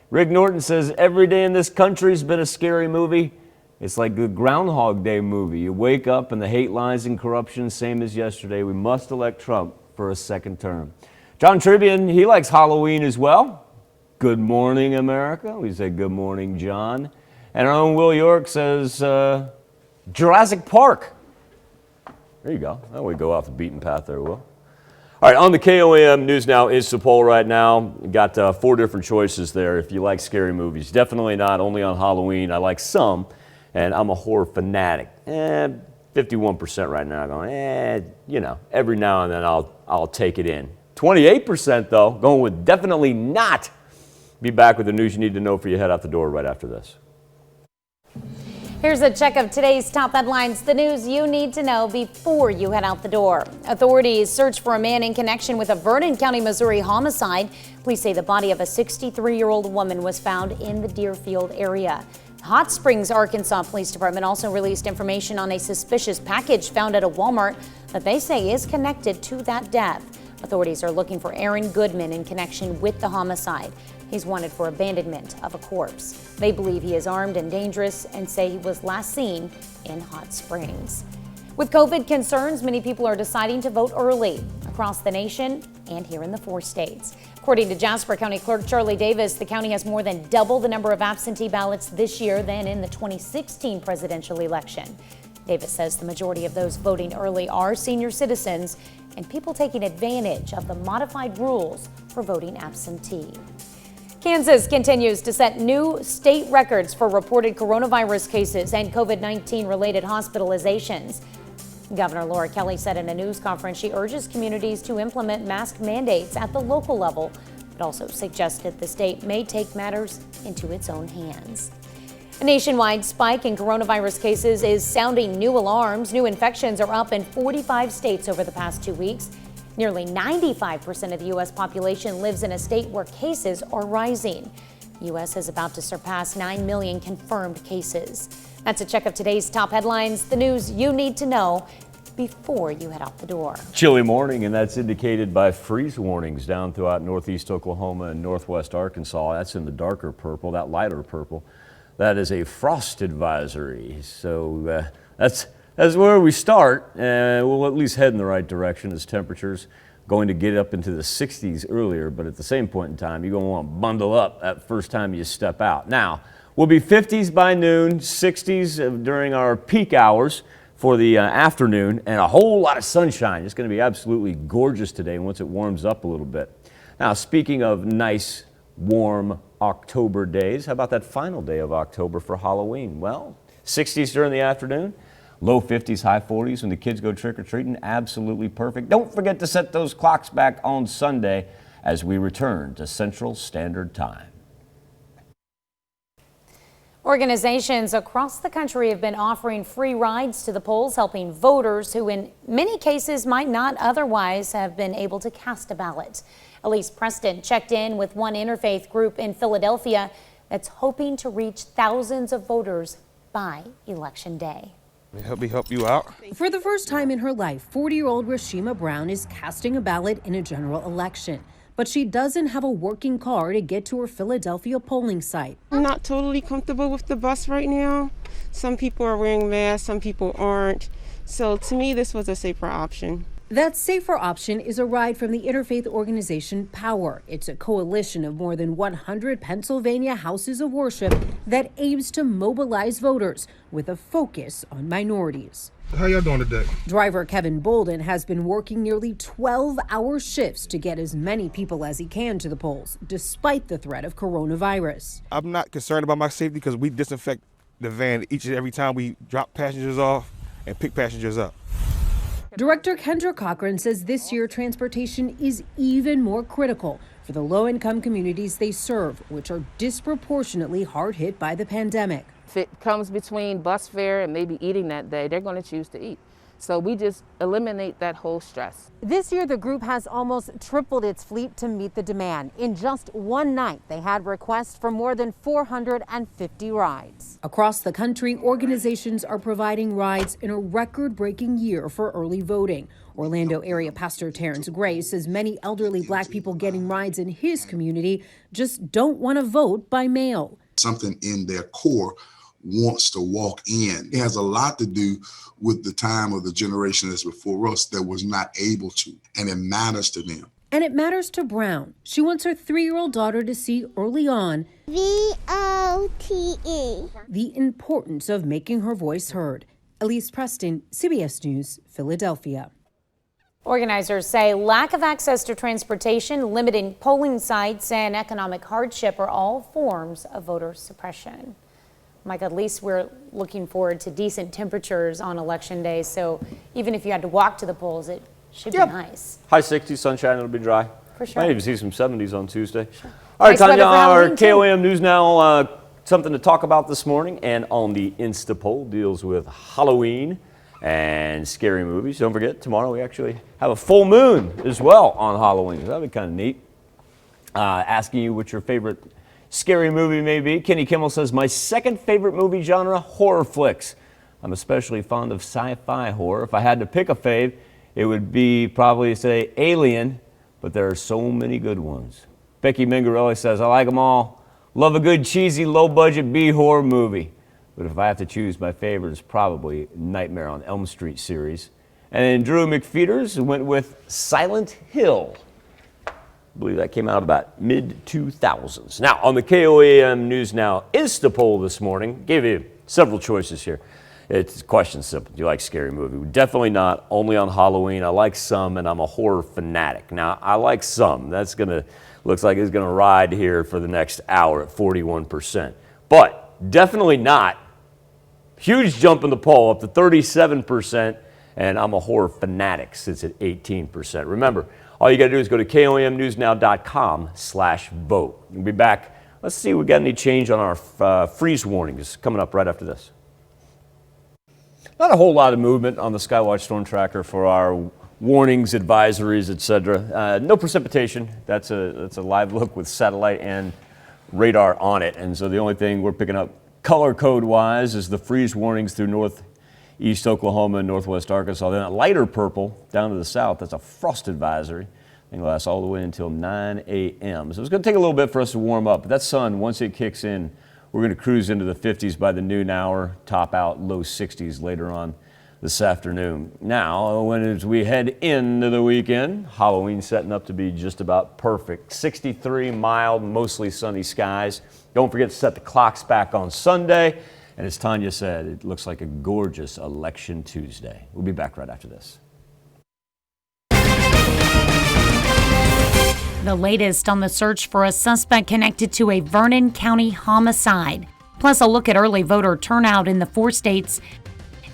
[SPEAKER 2] Rick Norton says every day in this country's been a scary movie. It's like the Groundhog Day movie. You wake up and the hate lines and corruption, same as yesterday. We must elect Trump for a second term. John Tribune, he likes Halloween as well. Good morning, America. We say good morning, John. And our own Will York says Jurassic Park. There you go. Now we go off the beaten path there, Will. All right, on the KOAM News Now Insta poll right now, we got 4 different choices there if you like scary movies. Definitely not only on Halloween. I like some. And I'm a horror fanatic. 51% right now going, you know, every now and then I'll take it in. 28% though, going with definitely not. Be back with the news you need to know for you head out the door right after this.
[SPEAKER 17] Here's a check of today's top headlines, the news you need to know before you head out the door. Authorities search for a man in connection with a Vernon County, Missouri homicide. Police say the body of a 63-year-old woman was found in the Deerfield area. Hot Springs, Arkansas Police Department also released information on a suspicious package found at a Walmart that they say is connected to that death. Authorities are looking for Aaron Goodman in connection with the homicide. He's wanted for abandonment of a corpse. They believe he is armed and dangerous and say he was last seen in Hot Springs. With COVID concerns, many people are deciding to vote early across the nation and here in the 4 states. According to Jasper County Clerk Charlie Davis, the county has more than double the number of absentee ballots this year than in the 2016 presidential election. Davis says the majority of those voting early are senior citizens and people taking advantage of the modified rules for voting absentee. Kansas continues to set new state records for reported coronavirus cases and COVID-19 related hospitalizations. Governor Laura Kelly said in a news conference she urges communities to implement mask mandates at the local level, but also suggested the state may take matters into its own hands. A nationwide spike in coronavirus cases is sounding new alarms. New infections are up in 45 states over the past 2 weeks. Nearly 95% of the U.S. population lives in a state where cases are rising. The U.S. is about to surpass 9 million confirmed cases. That's a check of today's top headlines, the news you need to know before you head out the door.
[SPEAKER 2] Chilly morning, and that's indicated by freeze warnings down throughout northeast Oklahoma and northwest Arkansas. That's in the darker purple, that lighter purple. That is a frost advisory. So that's where we start. We'll at least head in the right direction as temperatures going to get up into the 60s earlier, but at the same point in time, you're going to want to bundle up that first time you step out. Now, we'll be 50s by noon, 60s during our peak hours for the afternoon, and a whole lot of sunshine. It's going to be absolutely gorgeous today once it warms up a little bit. Now, speaking of nice, warm October days, how about that final day of October for Halloween? Well, 60s during the afternoon, low 50s, high 40s when the kids go trick-or-treating. Absolutely perfect. Don't forget to set those clocks back on Sunday as we return to Central Standard Time.
[SPEAKER 17] Organizations across the country have been offering free rides to the polls, helping voters who in many cases might not otherwise have been able to cast a ballot. Elise Preston checked in with one interfaith group in Philadelphia that's hoping to reach thousands of voters by Election Day.
[SPEAKER 6] Help me help you out.
[SPEAKER 7] For the first time in her life, 40-year-old Rashima Brown is casting a ballot in a general election. But she doesn't have a working car to get to her Philadelphia polling site.
[SPEAKER 8] I'm not totally comfortable with the bus right now. Some people are wearing masks, some people aren't. So to me, this was a safer option.
[SPEAKER 7] That safer option is a ride from the interfaith organization Power. It's a coalition of more than 100 Pennsylvania houses of worship that aims to mobilize voters with a focus on minorities.
[SPEAKER 6] How y'all doing today?
[SPEAKER 7] Driver Kevin Bolden has been working nearly 12-hour shifts to get as many people as he can to the polls, despite the threat of coronavirus.
[SPEAKER 6] I'm not concerned about my safety because we disinfect the van each and every time we drop passengers off and pick passengers up.
[SPEAKER 7] Director Kendra Cochran says this year transportation is even more critical for the low-income communities they serve, which are disproportionately hard hit by the pandemic.
[SPEAKER 10] If it comes between bus fare and maybe eating that day, they're going to choose to eat. So we just eliminate that whole stress.
[SPEAKER 25] This year, the group has almost tripled its fleet to meet the demand. In just one night, they had requests for more than 450 rides.
[SPEAKER 7] Across the country, organizations are providing rides in a record-breaking year for early voting. Orlando area pastor Terrence Gray says many elderly black people getting rides in his community just don't want to vote by mail.
[SPEAKER 11] Something in their core wants to walk in. It has a lot to do with the time of the generation that's before us that was not able to, and it matters to them.
[SPEAKER 7] And it matters to Brown. She wants her 3-year-old daughter to see early on VOTE, the importance of making her voice heard. Elise Preston, CBS News, Philadelphia.
[SPEAKER 17] Organizers say lack of access to transportation, limited polling sites, and economic hardship are all forms of voter suppression. Mike, at least we're looking forward to decent temperatures on Election Day, so even if you had to walk to the polls, it should be nice.
[SPEAKER 2] High 60s, sunshine, it'll be dry.
[SPEAKER 17] For sure.
[SPEAKER 2] Might even see some 70s on Tuesday.
[SPEAKER 17] Sure.
[SPEAKER 2] All right,
[SPEAKER 17] Nice weather
[SPEAKER 2] Tanya,
[SPEAKER 17] for
[SPEAKER 2] our
[SPEAKER 17] Halloween, too.
[SPEAKER 2] KOAM News Now, something to talk about this morning, and on the Insta poll deals with Halloween and scary movies. Don't forget, tomorrow we actually have a full moon as well on Halloween. So that'll be kind of neat. Asking you what your favorite scary movie may be. Kenny Kimmel says, my second favorite movie genre, horror flicks. I'm especially fond of sci-fi horror. If I had to pick a fave, it would be probably, say, Alien, but there are so many good ones. Becky Mingarelli says, I like them all. Love a good, cheesy, low-budget B-horror movie. But if I have to choose, my favorite is probably Nightmare on Elm Street series. And then Drew McFeeters went with Silent Hill. I believe that came out about mid-2000s. Now, on the KOAM News Now Insta poll this morning, gave you several choices here. It's question simple. Do you like scary movie? Definitely not. Only on Halloween. I like some, and I'm a horror fanatic. Now, I like some. That's looks like it's gonna ride here for the next hour at 41%. But definitely not. Huge jump in the poll up to 37%, and I'm a horror fanatic sits at 18%. Remember, all you gotta do is go to KOAMnewsnow.com/vote. We'll be back. Let's see if we got any change on our freeze warnings coming up right after this. Not a whole lot of movement on the SKYWATCH storm tracker for our warnings, advisories, etc. No precipitation. That's a live look with satellite and radar on it. And so the only thing we're picking up color code wise is the freeze warnings through northeast Oklahoma and northwest Arkansas. Then a lighter purple down to the south. That's a frost advisory. It lasts all the way until 9 a.m. So it's going to take a little bit for us to warm up. But that sun, once it kicks in, we're going to cruise into the 50s by the noon hour, top out low 60s later on this afternoon. Now, as we head into the weekend, Halloween setting up to be just about perfect. 63 mild, mostly sunny skies. Don't forget to set the clocks back on Sunday. And as Tanya said, it looks like a gorgeous Election Tuesday. We'll be back right after this.
[SPEAKER 20] The latest on the search for a suspect connected to a Vernon County homicide. Plus a look at early voter turnout in the 4 states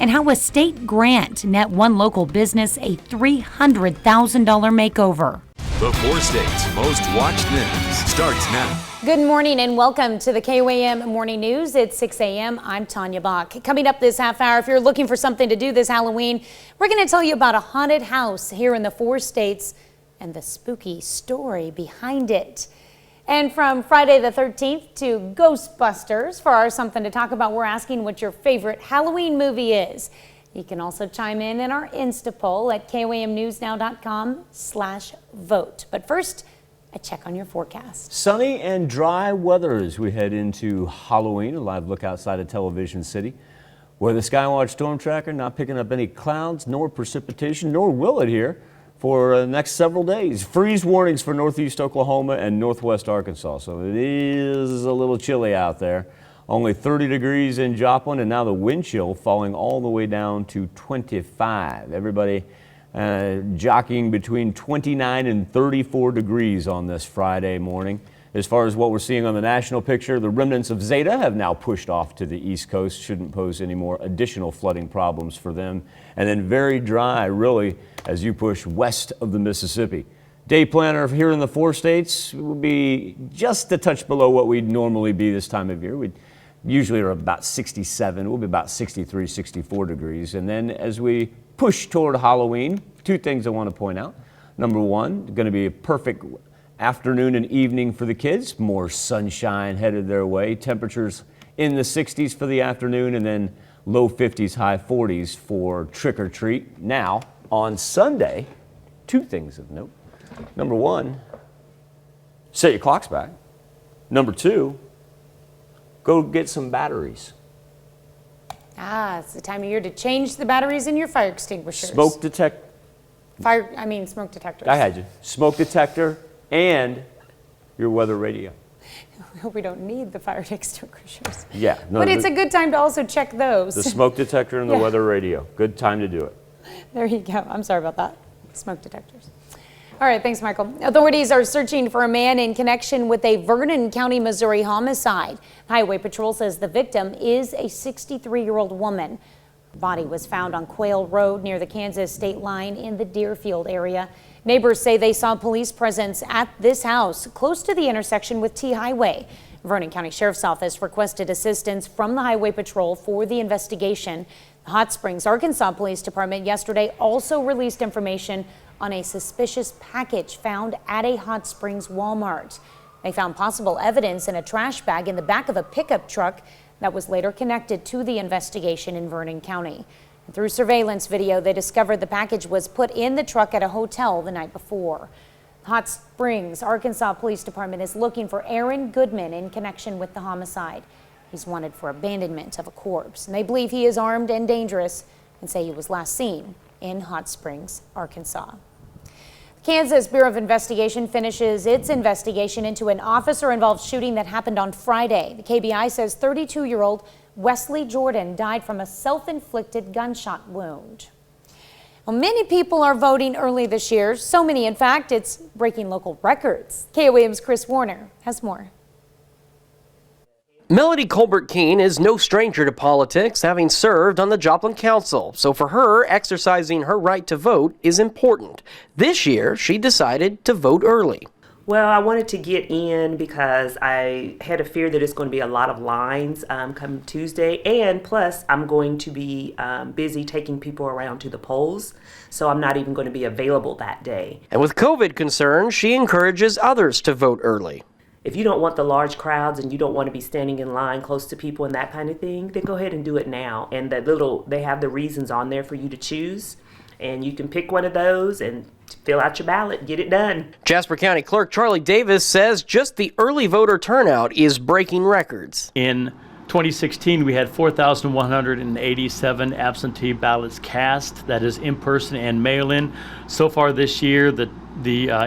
[SPEAKER 20] and how a state grant net one local business a $300,000 makeover.
[SPEAKER 1] The 4 states' most watched news starts now.
[SPEAKER 17] Good morning and welcome to the KOAM Morning News. It's 6 a.m. I'm Tanya Bach. Coming up this half hour, if you're looking for something to do this Halloween, we're going to tell you about a haunted house here in the 4 states and the spooky story behind it. And from Friday the 13th to Ghostbusters, for our Something to Talk About, we're asking what your favorite Halloween movie is. You can also chime in our Insta poll at KOAMnewsnow.com/vote. But first, a check on your forecast.
[SPEAKER 2] Sunny and dry weather as we head into Halloween. A live look outside of Television City, where the SKYWATCH storm tracker not picking up any clouds nor precipitation, nor will it here for the next several days. Freeze warnings for northeast Oklahoma and northwest Arkansas. So it is a little chilly out there. Only 30 degrees in Joplin, and now the wind chill falling all the way down to 25. Everybody jockeying between 29 and 34 degrees on this Friday morning. As far as what we're seeing on the national picture, the remnants of Zeta have now pushed off to the east coast. Shouldn't pose any more additional flooding problems for them. And then very dry, really, as you push west of the Mississippi. Day planner here in the 4 states will be just a touch below what we'd normally be this time of year. We'd usually are about 67. We'll be about 63, 64 degrees. And then as we push toward Halloween, 2 things I want to point out. Number 1, going to be a perfect afternoon and evening for the kids. More sunshine headed their way. Temperatures in the 60s for the afternoon, and then low 50s, high 40s for trick or treat. Now, on Sunday, 2 things of note. Number 1, set your clocks back. Number 2, go get some batteries.
[SPEAKER 17] It's the time of year to change the batteries in your fire extinguishers.
[SPEAKER 2] Smoke detector.
[SPEAKER 17] Smoke detectors.
[SPEAKER 2] I had you. Smoke detector and your weather radio.
[SPEAKER 17] We hope we don't need the fire extinguishers.
[SPEAKER 2] Yeah. No,
[SPEAKER 17] but it's a good time to also check those.
[SPEAKER 2] The smoke detector and the weather radio. Good time to do it.
[SPEAKER 17] There you go. I'm sorry about that. Smoke detectors. All right, thanks, Michael. Authorities are searching for a man in connection with a Vernon County, Missouri homicide. Highway Patrol says the victim is a 63-year-old woman. Her body was found on Quail Road near the Kansas state line in the Deerfield area. Neighbors say they saw police presence at this house close to the intersection with T Highway. Vernon County Sheriff's Office requested assistance from the Highway Patrol for the investigation. The Hot Springs, Arkansas Police Department yesterday also released information on a suspicious package found at a Hot Springs Walmart. They found possible evidence in a trash bag in the back of a pickup truck that was later connected to the investigation in Vernon County. And through surveillance video, they discovered the package was put in the truck at a hotel the night before. Hot Springs, Arkansas Police Department is looking for Aaron Goodman in connection with the homicide. He's wanted for abandonment of a corpse, and they believe he is armed and dangerous and say he was last seen in Hot Springs, Arkansas. Kansas Bureau of Investigation finishes its investigation into an officer-involved shooting that happened on Friday. The KBI says 32-year-old Wesley Jordan died from a self-inflicted gunshot wound. Well, many people are voting early this year, so many, in fact, it's breaking local records. KOAM's Chris Warner has more.
[SPEAKER 12] Melody Colbert-Keene is no stranger to politics, having served on the Joplin Council. So for her, exercising her right to vote is important. This year, she decided to vote early.
[SPEAKER 13] Well, I wanted to get in because I had a fear that it's going to be a lot of lines come Tuesday, and plus I'm going to be busy taking people around to the polls, so I'm not even going to be available that day.
[SPEAKER 12] And with COVID concerns, she encourages others to vote early.
[SPEAKER 13] If you don't want the large crowds and you don't want to be standing in line close to people and that kind of thing, then go ahead and do it now. And they have the reasons on there for you to choose, and you can pick one of those and fill out your ballot, get it done.
[SPEAKER 12] Jasper County Clerk Charlie Davis says just the early voter turnout is breaking records.
[SPEAKER 21] In 2016, we had 4,187 absentee ballots cast, that is in-person and mail-in. So far this year, the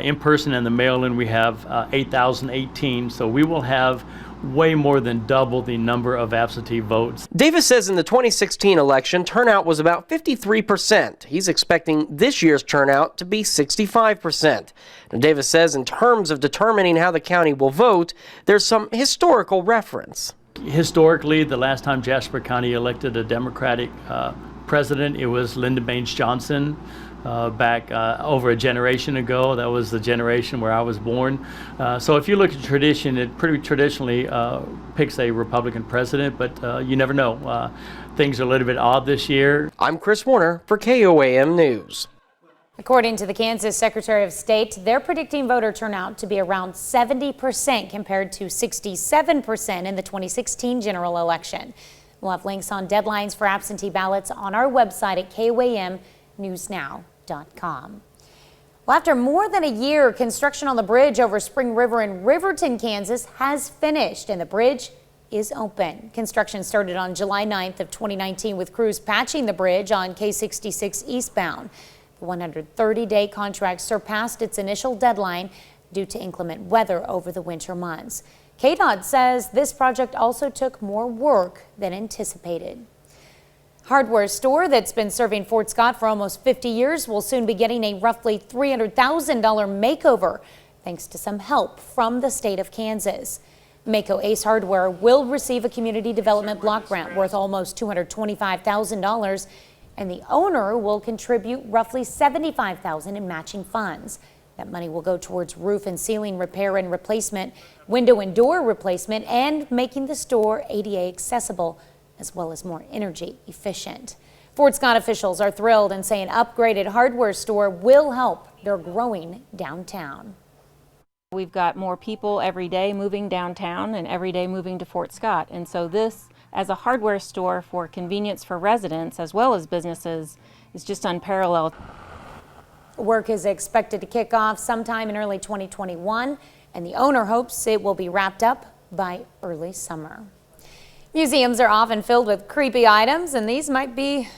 [SPEAKER 21] in-person and the mail-in, we have 8,018, so we will have way more than double the number of absentee votes.
[SPEAKER 12] Davis says in the 2016 election, turnout was about 53%. He's expecting this year's turnout to be 65%. Now, Davis says in terms of determining how the county will vote, there's some historical reference.
[SPEAKER 21] Historically, the last time Jasper County elected a Democratic president, it was Lyndon Baines Johnson. Back over a generation ago. That was the generation where I was born. So if you look at tradition, it pretty traditionally picks a Republican president, but you never know. Things are a little bit odd this year.
[SPEAKER 12] I'm Chris Warner for KOAM News.
[SPEAKER 17] According to the Kansas Secretary of State, they're predicting voter turnout to be around 70% compared to 67% in the 2016 general election. We'll have links on deadlines for absentee ballots on our website at KOAMNewsNow.com. Well, after more than a year, construction on the bridge over Spring River in Riverton, Kansas has finished and the bridge is open. Construction started on July 9th of 2019 with crews patching the bridge on K66 eastbound. The 130-day contract surpassed its initial deadline due to inclement weather over the winter months. KDOT says this project also took more work than anticipated. Hardware store that's been serving Fort Scott for almost 50 years will soon be getting a roughly $300,000 makeover, thanks to some help from the state of Kansas. Mayco ACE Hardware will receive a community development block grant worth almost $225,000, and the owner will contribute roughly $75,000 in matching funds. That money will go towards roof and ceiling repair and replacement, window and door replacement, and making the store ADA accessible, as well as more energy efficient. Fort Scott officials are thrilled and say an upgraded hardware store will help their growing downtown.
[SPEAKER 23] We've got more people every day moving downtown and every day moving to Fort Scott. And so this, as a hardware store for convenience for residents as well as businesses, is just unparalleled.
[SPEAKER 17] Work is expected to kick off sometime in early 2021, and the owner hopes it will be wrapped up by early summer. Museums are often filled with creepy items, and these might be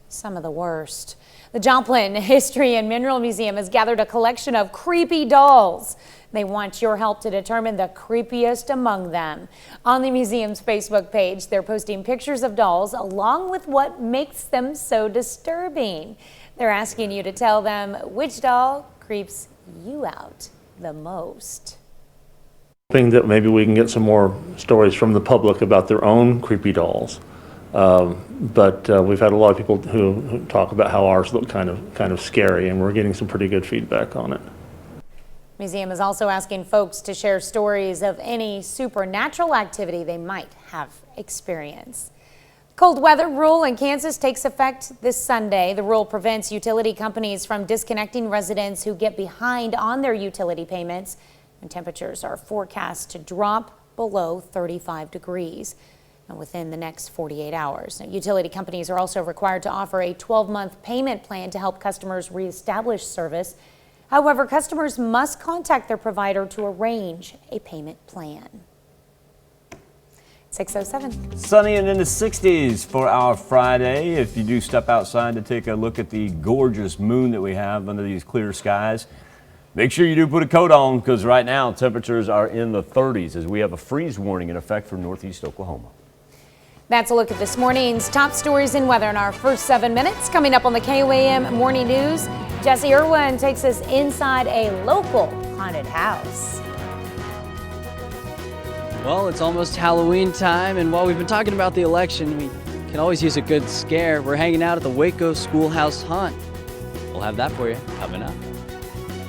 [SPEAKER 17] some of the worst. The Joplin History and Mineral Museum has gathered a collection of creepy dolls. They want your help to determine the creepiest among them. On the museum's Facebook page, they're posting pictures of dolls along with what makes them so disturbing. They're asking you to tell them which doll creeps you out the most.
[SPEAKER 14] Hoping that maybe we can get some more stories from the public about their own creepy dolls. But we've had a lot of people who talk about how ours look kind of scary, and we're getting some pretty good feedback on it.
[SPEAKER 17] Museum is also asking folks to share stories of any supernatural activity they might have experienced. Cold weather rule in Kansas takes effect this Sunday. The rule prevents utility companies from disconnecting residents who get behind on their utility payments, and temperatures are forecast to drop below 35 degrees within the next 48 hours. Now, utility companies are also required to offer a 12-month payment plan to help customers reestablish service. However, customers must contact their provider to arrange a payment plan. 6:07.
[SPEAKER 2] Sunny and in the 60s for our Friday. If you do step outside to take a look at the gorgeous moon that we have under these clear skies, make sure you do put a coat on, because right now temperatures are in the 30s as we have a freeze warning in effect for northeast Oklahoma.
[SPEAKER 17] That's a look at this morning's top stories and weather in our first 7 minutes. Coming up on the KOAM Morning News, Jesse Irwin takes us inside a local haunted house.
[SPEAKER 15] Well, it's almost Halloween time, and while we've been talking about the election, we can always use a good scare. We're hanging out at the Waco Schoolhouse Haunt. We'll have that for you coming up.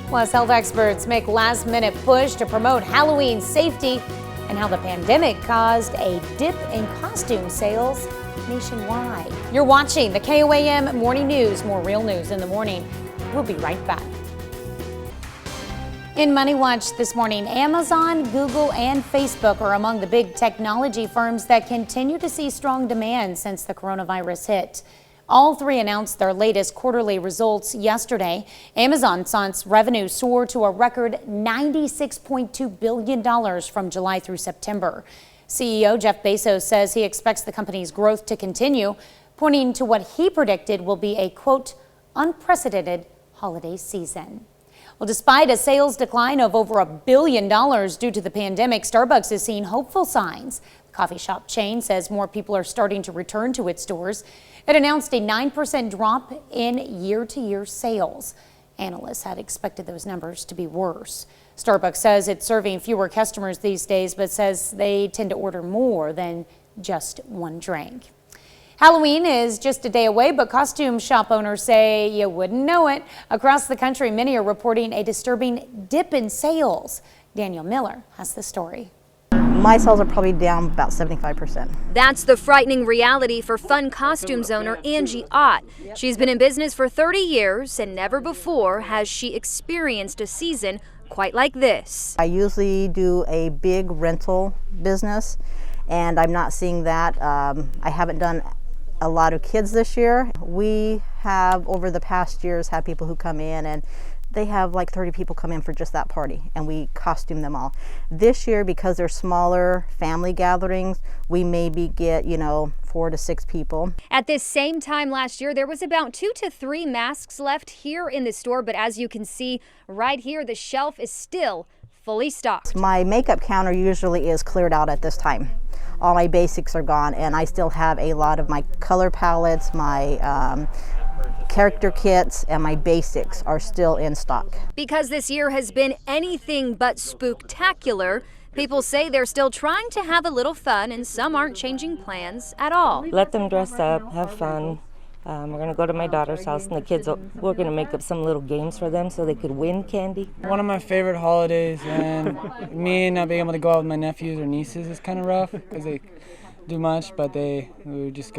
[SPEAKER 17] Plus, health experts make last-minute push to promote Halloween safety and how the pandemic caused a dip in costume sales nationwide. You're watching the KOAM Morning News. More real news in the morning. We'll be right back. In Money Watch this morning, Amazon, Google, and Facebook are among the big technology firms that continue to see strong demand since the coronavirus hit. All three announced their latest quarterly results yesterday. Amazon saw its revenue soar to a record $96.2 billion from July through September. CEO Jeff Bezos says he expects the company's growth to continue, pointing to what he predicted will be a, quote, unprecedented holiday season. Well, despite a sales decline of over $1 billion due to the pandemic, Starbucks is seeing hopeful signs. The coffee shop chain says more people are starting to return to its stores. It announced a 9% drop in year-to-year sales. Analysts had expected those numbers to be worse. Starbucks says it's serving fewer customers these days, but says they tend to order more than just one drink. Halloween is just a day away, but costume shop owners say you wouldn't know it. Across the country, many are reporting a disturbing dip in sales. Daniel Miller has the story.
[SPEAKER 3] My sales are probably down about 75%.
[SPEAKER 9] That's the frightening reality for fun costumes owner Angie Ott. She's been in business for 30 years, and never before has she experienced a season quite like this.
[SPEAKER 3] I usually do a big rental business, and I'm not seeing that. I haven't done a lot of kids this year. We have, over the past years, had people who come in and they have like 30 people come in for just that party, and we costume them all. This year, because they're smaller family gatherings, we maybe get, 4 to 6 people.
[SPEAKER 9] At this same time last year, there was about 2 to 3 masks left here in the store, but as you can see right here, the shelf is still fully stocked.
[SPEAKER 3] My makeup counter usually is cleared out at this time. All my basics are gone, and I still have a lot of my color palettes, my character kits, and my basics are still in stock.
[SPEAKER 9] Because this year has been anything but spooktacular, people say they're still trying to have a little fun, and some aren't changing plans at all.
[SPEAKER 16] Let them dress up, have fun. We're going to go to my daughter's house, and we're going to make up some little games for them so they could win candy.
[SPEAKER 18] One of my favorite holidays, and me not being able to go out with my nephews or nieces is kind of rough because they do much, but we're just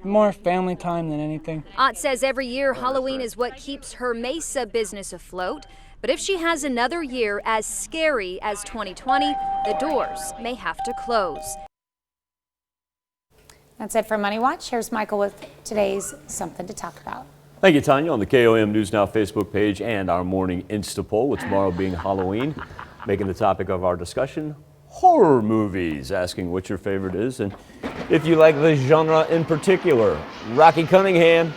[SPEAKER 18] more family time than anything.
[SPEAKER 9] Ott says every year Halloween is what keeps her Mesa business afloat. But if she has another year as scary as 2020, the doors may have to close.
[SPEAKER 17] That's it for Money Watch. Here's Michael with today's Something to Talk About.
[SPEAKER 2] Thank you, Tanya. On the KOAM News Now Facebook page and our morning Insta poll, with tomorrow being Halloween, making the topic of our discussion, horror movies, asking what your favorite is and if you like the genre in particular. Rocky Cunningham.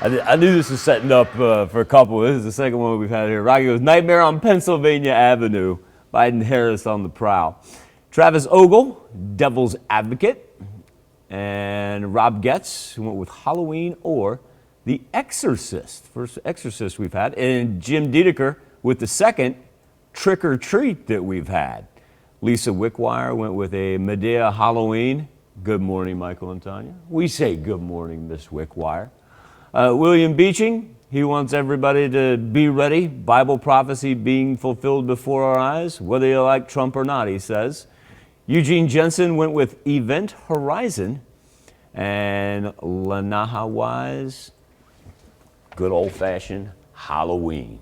[SPEAKER 2] I knew this was setting up for a couple. This is the second one we've had here. Rocky goes, Nightmare on Pennsylvania Avenue. Biden Harris on the prowl. Travis Ogle, Devil's Advocate. And Rob Getz, who went with Halloween or The Exorcist. First Exorcist we've had. And Jim Dedeker with the second Trick or Treat that we've had. Lisa Wickwire went with a Medea Halloween. Good morning, Michael and Tanya. We say good morning, Miss Wickwire. William Beeching, he wants everybody to be ready. Bible prophecy being fulfilled before our eyes, whether you like Trump or not, he says. Eugene Jensen went with Event Horizon, and Lanaha Wise, good old-fashioned Halloween.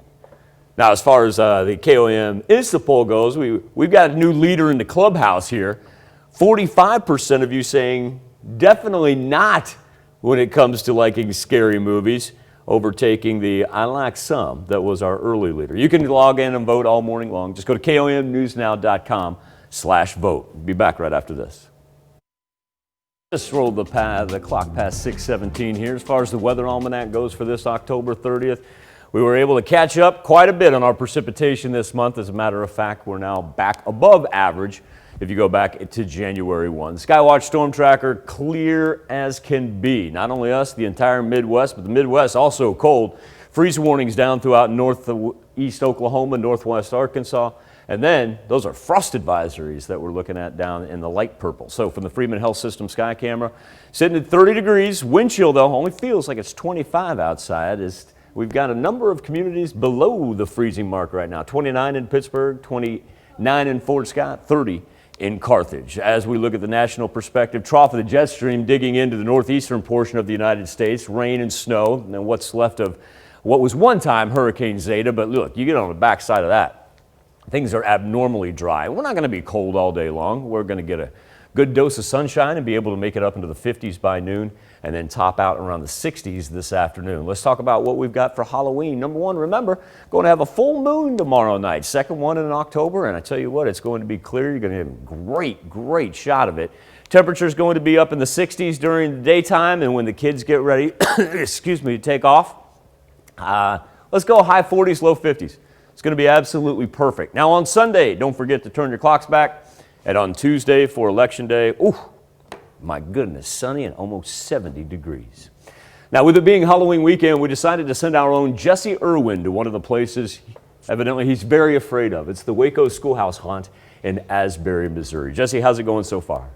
[SPEAKER 2] Now, as far as the KOAM Insta poll goes, we've got a new leader in the clubhouse here. 45% of you saying definitely not when it comes to liking scary movies, overtaking the I like some that was our early leader. You can log in and vote all morning long. Just go to KOAMnewsnow.com/vote. Be back right after this. Just rolled the clock past 6:17 here. As far as the weather almanac goes for this October 30th, we were able to catch up quite a bit on our precipitation this month. As a matter of fact, we're now back above average. if you go back to January 1. SKYWATCH Storm Tracker, clear as can be. Not only us, the entire Midwest, but the Midwest also cold. Freeze warnings down throughout northeast Oklahoma, northwest Arkansas. And then those are frost advisories that we're looking at down in the light purple. So from the Freeman Health System sky camera, sitting at 30 degrees, wind chill though, only feels like it's 25 outside. We've got a number of communities below the freezing mark right now. 29 in Pittsburgh, 29 in Fort Scott, 30 in Carthage. As we look at the national perspective, trough of the jet stream digging into the northeastern portion of the United States, rain and snow, and what's left of what was one time Hurricane Zeta. But look, you get on the backside of that, things are abnormally dry. We're not going to be cold all day long. We're going to get a good dose of sunshine and be able to make it up into the 50s by noon and then top out around the 60s this afternoon. Let's talk about what we've got for Halloween. Number one, remember, going to have a full moon tomorrow night, second one in October, and I tell you what, it's going to be clear. You're going to have a great shot of it. Temperature's going to be up in the 60s during the daytime, and when the kids get ready, excuse me, to take off, let's go high 40s, low 50s. It's going to be absolutely perfect. Now on Sunday, don't forget to turn your clocks back. And on Tuesday for Election Day, my goodness, sunny and almost 70 degrees. Now with it being Halloween weekend, we decided to send our own Jesse Irwin to one of the places evidently he's very afraid of. It's the Waco Schoolhouse Haunt in Asbury, Missouri. Jesse, how's it going so far?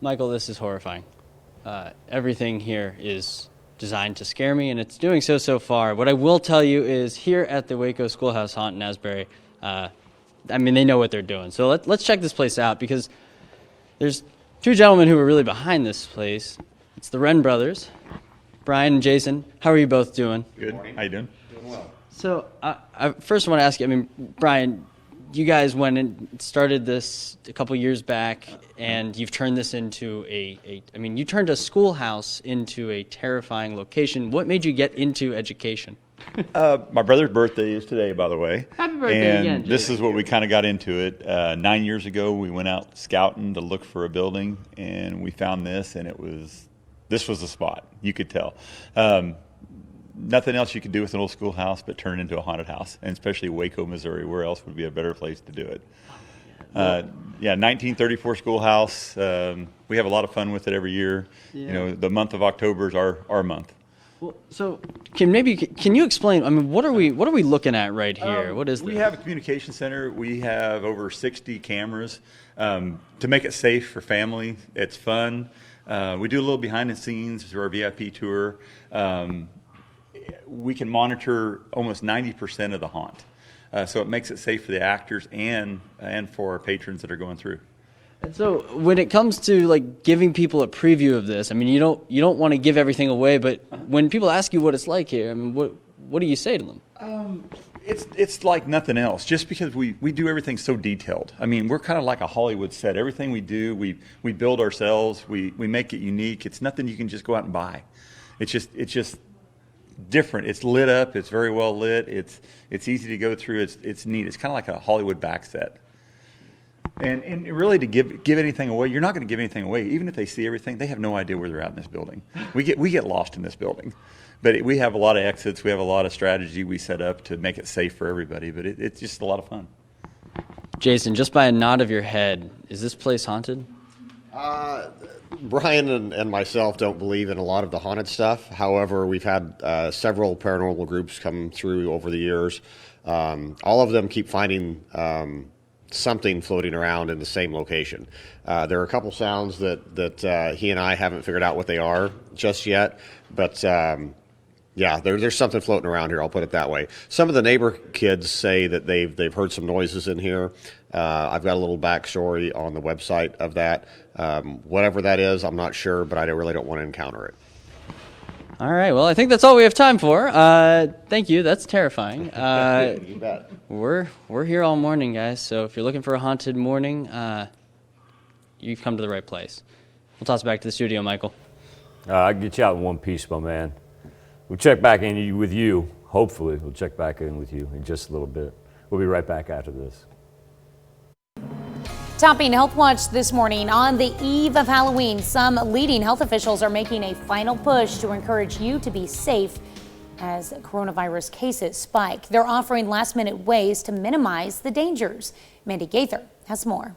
[SPEAKER 4] Michael, this is horrifying. Everything here is designed to scare me, and it's doing so far. What I will tell you is here at the Waco Schoolhouse Haunt in Asbury, I mean, they know what they're doing. So let's check this place out, because there's two gentlemen who are really behind this place. It's the Wren brothers, Brian and Jason. How are you both doing?
[SPEAKER 5] Good. How you doing?
[SPEAKER 4] Doing well. So I first want to ask you, I mean, Brian, you guys went and started this a couple years back, and you've turned this into you turned a schoolhouse into a terrifying location. What made you get into education?
[SPEAKER 5] My brother's birthday is today, by the way.
[SPEAKER 4] Happy birthday
[SPEAKER 5] and
[SPEAKER 4] again,
[SPEAKER 5] this is what we kind of got into it. 9 years ago, we went out scouting to look for a building, and we found this, and this was the spot. You could tell. Nothing else you could do with an old schoolhouse but turn it into a haunted house, and especially Waco, Missouri. Where else would be a better place to do it? 1934 schoolhouse. We have a lot of fun with it every year. Yeah. You know, the month of October is our month.
[SPEAKER 4] Well, so can you explain? I mean, what are we looking at right here? What is this?
[SPEAKER 5] We have a communication center. We have over 60 cameras to make it safe for family. It's fun. We do a little behind the scenes through our VIP tour. We can monitor almost 90% of the haunt, so it makes it safe for the actors and for our patrons that are going through.
[SPEAKER 4] And so when it comes to like giving people a preview of this, I mean, you don't want to give everything away, but when people ask you what it's like here, I mean, what do you say to them?
[SPEAKER 5] It's like nothing else, just because we do everything so detailed. I mean, we're kind of like a Hollywood set. Everything we do, we build ourselves. We make it unique. It's nothing you can just go out and buy. It's just different. It's lit up. It's very well lit. It's easy to go through. It's neat. It's kind of like a Hollywood back set. And really, to give anything away, you're not going to give anything away. Even if they see everything, they have no idea where they're at in this building. We get lost in this building, but we have a lot of exits. We have a lot of strategy we set up to make it safe for everybody. But it's just a lot of fun.
[SPEAKER 4] Jason, just by a nod of your head, is this place haunted?
[SPEAKER 19] Brian and myself don't believe in a lot of the haunted stuff. However, we've had several paranormal groups come through over the years. All of them keep finding something floating around in the same location. There are a couple sounds that he and I haven't figured out what they are just yet, but yeah, there's something floating around here, I'll put it that way. Some of the neighbor kids say that they've heard some noises in here. I've got a little backstory on the website of that. Whatever that is, I'm not sure, but I really don't want to encounter it.
[SPEAKER 4] All right, well, I think that's all we have time for. Thank you, that's terrifying.
[SPEAKER 19] You bet.
[SPEAKER 4] We're here all morning, guys, so if you're looking for a haunted morning, you've come to the right place. We'll toss it back to the studio, Michael.
[SPEAKER 2] I'll get you out in one piece, my man. We'll check back in with you. Hopefully, we'll check back in with you in just a little bit. We'll be right back after this.
[SPEAKER 17] Topping Health Watch this morning, on the eve of Halloween, some leading health officials are making a final push to encourage you to be safe as coronavirus cases spike. They're offering last-minute ways to minimize the dangers. Mandy Gaither has more.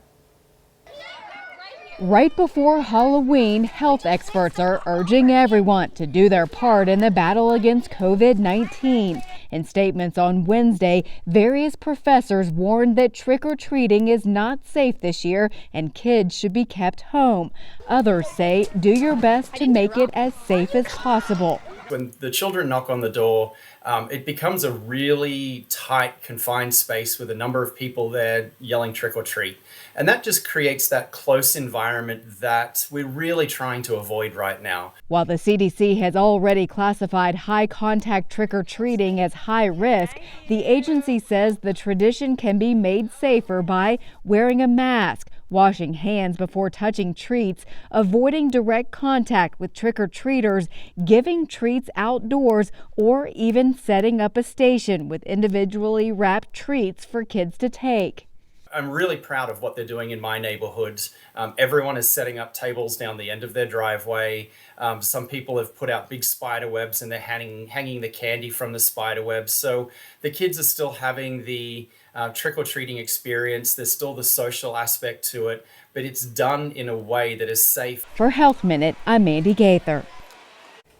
[SPEAKER 6] Right before Halloween, health experts are urging everyone to do their part in the battle against COVID-19. In statements on Wednesday, various professors warned that trick-or-treating is not safe this year and kids should be kept home. Others say do your best to make it as safe as possible.
[SPEAKER 8] When the children knock on the door, it becomes a really tight, confined space with a number of people there yelling trick or treat. And that just creates that close environment that we're really trying to avoid right now.
[SPEAKER 6] While the CDC has already classified high contact trick-or-treating as high risk, the agency says the tradition can be made safer by wearing a mask, washing hands before touching treats, avoiding direct contact with trick-or-treaters, giving treats outdoors, or even setting up a station with individually wrapped treats for kids to take.
[SPEAKER 8] I'm really proud of what they're doing in my neighborhoods. Everyone is setting up tables down the end of their driveway. Some people have put out big spider webs and they're hanging the candy from the spider webs. So the kids are still having the trick-or-treating experience. There's still the social aspect to it, but it's done in a way that is safe.
[SPEAKER 6] For Health Minute, I'm Mandy Gaither.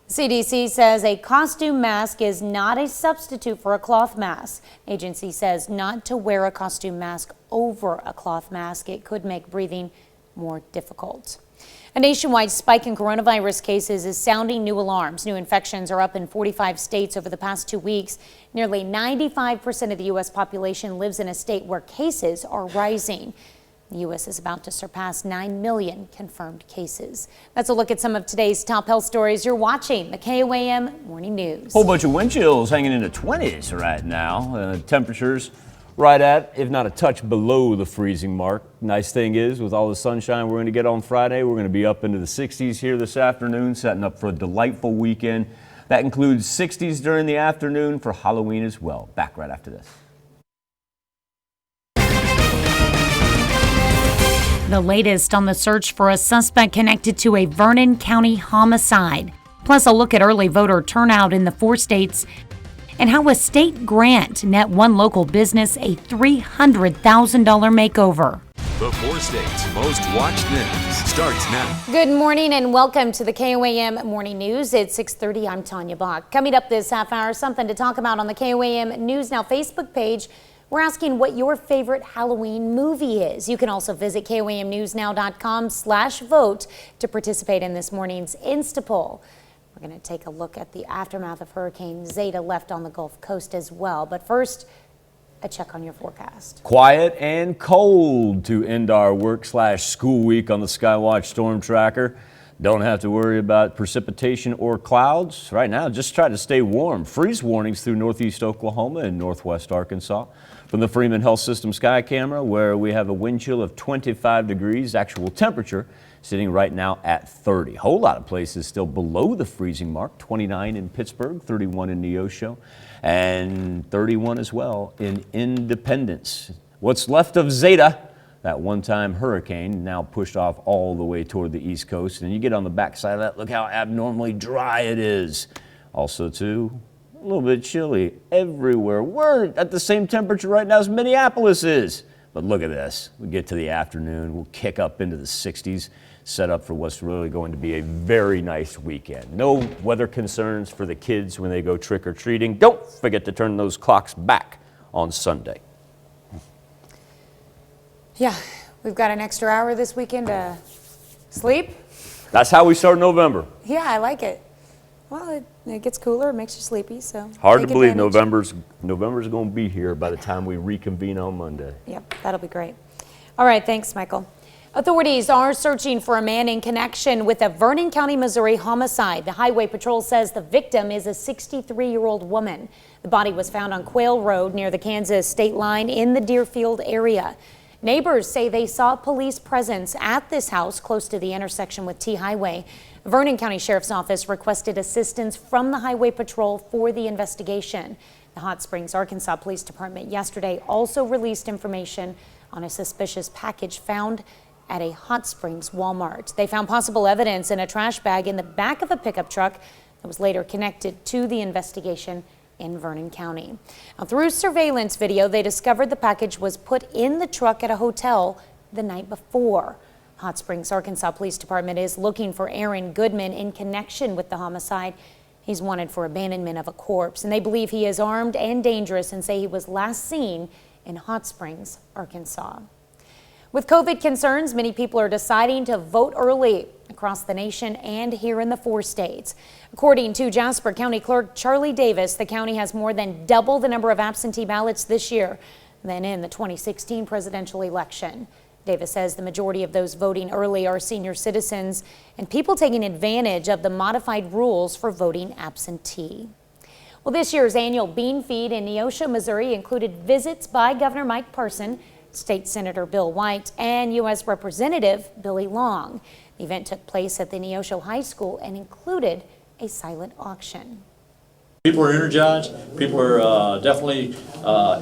[SPEAKER 17] CDC says a costume mask is not a substitute for a cloth mask. Agency says not to wear a costume mask over a cloth mask. It could make breathing more difficult. A nationwide spike in coronavirus cases is sounding new alarms. New infections are up in 45 states over the past 2 weeks. Nearly 95% of the U.S. population lives in a state where cases are rising. The U.S. is about to surpass 9 million confirmed cases. That's a look at some of today's top health stories. You're watching the KOAM Morning News.
[SPEAKER 2] Whole bunch of wind chills hanging in the 20s right now. Temperatures right at, if not a touch below the freezing mark. Nice thing is, with all the sunshine we're going to get on Friday, we're going to be up into the 60s here this afternoon, setting up for a delightful weekend. That includes 60s during the afternoon for Halloween as well. Back right after this.
[SPEAKER 20] The latest on the search for a suspect connected to a Vernon County homicide. Plus a look at early voter turnout in the 4 states and how a state grant net one local business a $300,000 makeover.
[SPEAKER 1] The 4 states' most watched news starts now.
[SPEAKER 17] Good morning and welcome to the KOAM Morning News. It's 6:30. I'm Tanya Bach. Coming up this half hour, something to talk about on the KOAM News Now Facebook page. We're asking what your favorite Halloween movie is. You can also visit KOAMNewsNow.com/vote to participate in this morning's Insta poll. We're going to take a look at the aftermath of Hurricane Zeta left on the Gulf Coast as well. But first, a check on your forecast.
[SPEAKER 2] Quiet and cold to end our work/school week on the SKYWATCH Storm Tracker. Don't have to worry about precipitation or clouds. Right now, just try to stay warm. Freeze warnings through northeast Oklahoma and northwest Arkansas. From the Freeman Health System Sky Camera, where we have a wind chill of 25 degrees, actual temperature sitting right now at 30. Whole lot of places still below the freezing mark. 29 in Pittsburgh, 31 in Neosho, and 31 as well in Independence. What's left of Zeta, that one-time hurricane, now pushed off all the way toward the East Coast. And you get on the backside of that, look how abnormally dry it is. Also, too, a little bit chilly everywhere. We're at the same temperature right now as Minneapolis is. But look at this. We get to the afternoon, we'll kick up into the 60s, set up for what's really going to be a very nice weekend. No weather concerns for the kids when they go trick-or-treating. Don't forget to turn those clocks back on Sunday.
[SPEAKER 17] Yeah, we've got an extra hour this weekend to sleep.
[SPEAKER 2] That's how we start November.
[SPEAKER 17] Yeah, I like it. Well, it gets cooler, it makes you sleepy, so
[SPEAKER 2] Hard to
[SPEAKER 17] take
[SPEAKER 2] believe
[SPEAKER 17] advantage.
[SPEAKER 2] November's going to be here by the time we reconvene on Monday.
[SPEAKER 17] Yep, that'll be great. All right, thanks, Michael. Authorities are searching for a man in connection with a Vernon County, Missouri homicide. The Highway Patrol says the victim is a 63-year-old woman. The body was found on Quail Road near the Kansas state line in the Deerfield area. Neighbors say they saw police presence at this house close to the intersection with T Highway. Vernon County Sheriff's Office requested assistance from the Highway Patrol for the investigation. The Hot Springs, Arkansas Police Department yesterday also released information on a suspicious package found at a Hot Springs Walmart. They found possible evidence in a trash bag in the back of a pickup truck that was later connected to the investigation in Vernon County. Now, through surveillance video, they discovered the package was put in the truck at a hotel the night before. Hot Springs, Arkansas Police Department is looking for Aaron Goodman in connection with the homicide. He's wanted for abandonment of a corpse, and they believe he is armed and dangerous and say he was last seen in Hot Springs, Arkansas. With COVID concerns, many people are deciding to vote early across the nation and here in the 4 states. According to Jasper County Clerk Charlie Davis, the county has more than double the number of absentee ballots this year than in the 2016 presidential election. Davis says the majority of those voting early are senior citizens and people taking advantage of the modified rules for voting absentee. Well, this year's annual bean feed in Neosho, Missouri included visits by Governor Mike Parson, State Senator Bill White, and U.S. Representative Billy Long. The event took place at the Neosho High School and included a silent auction.
[SPEAKER 10] People are energized. People are definitely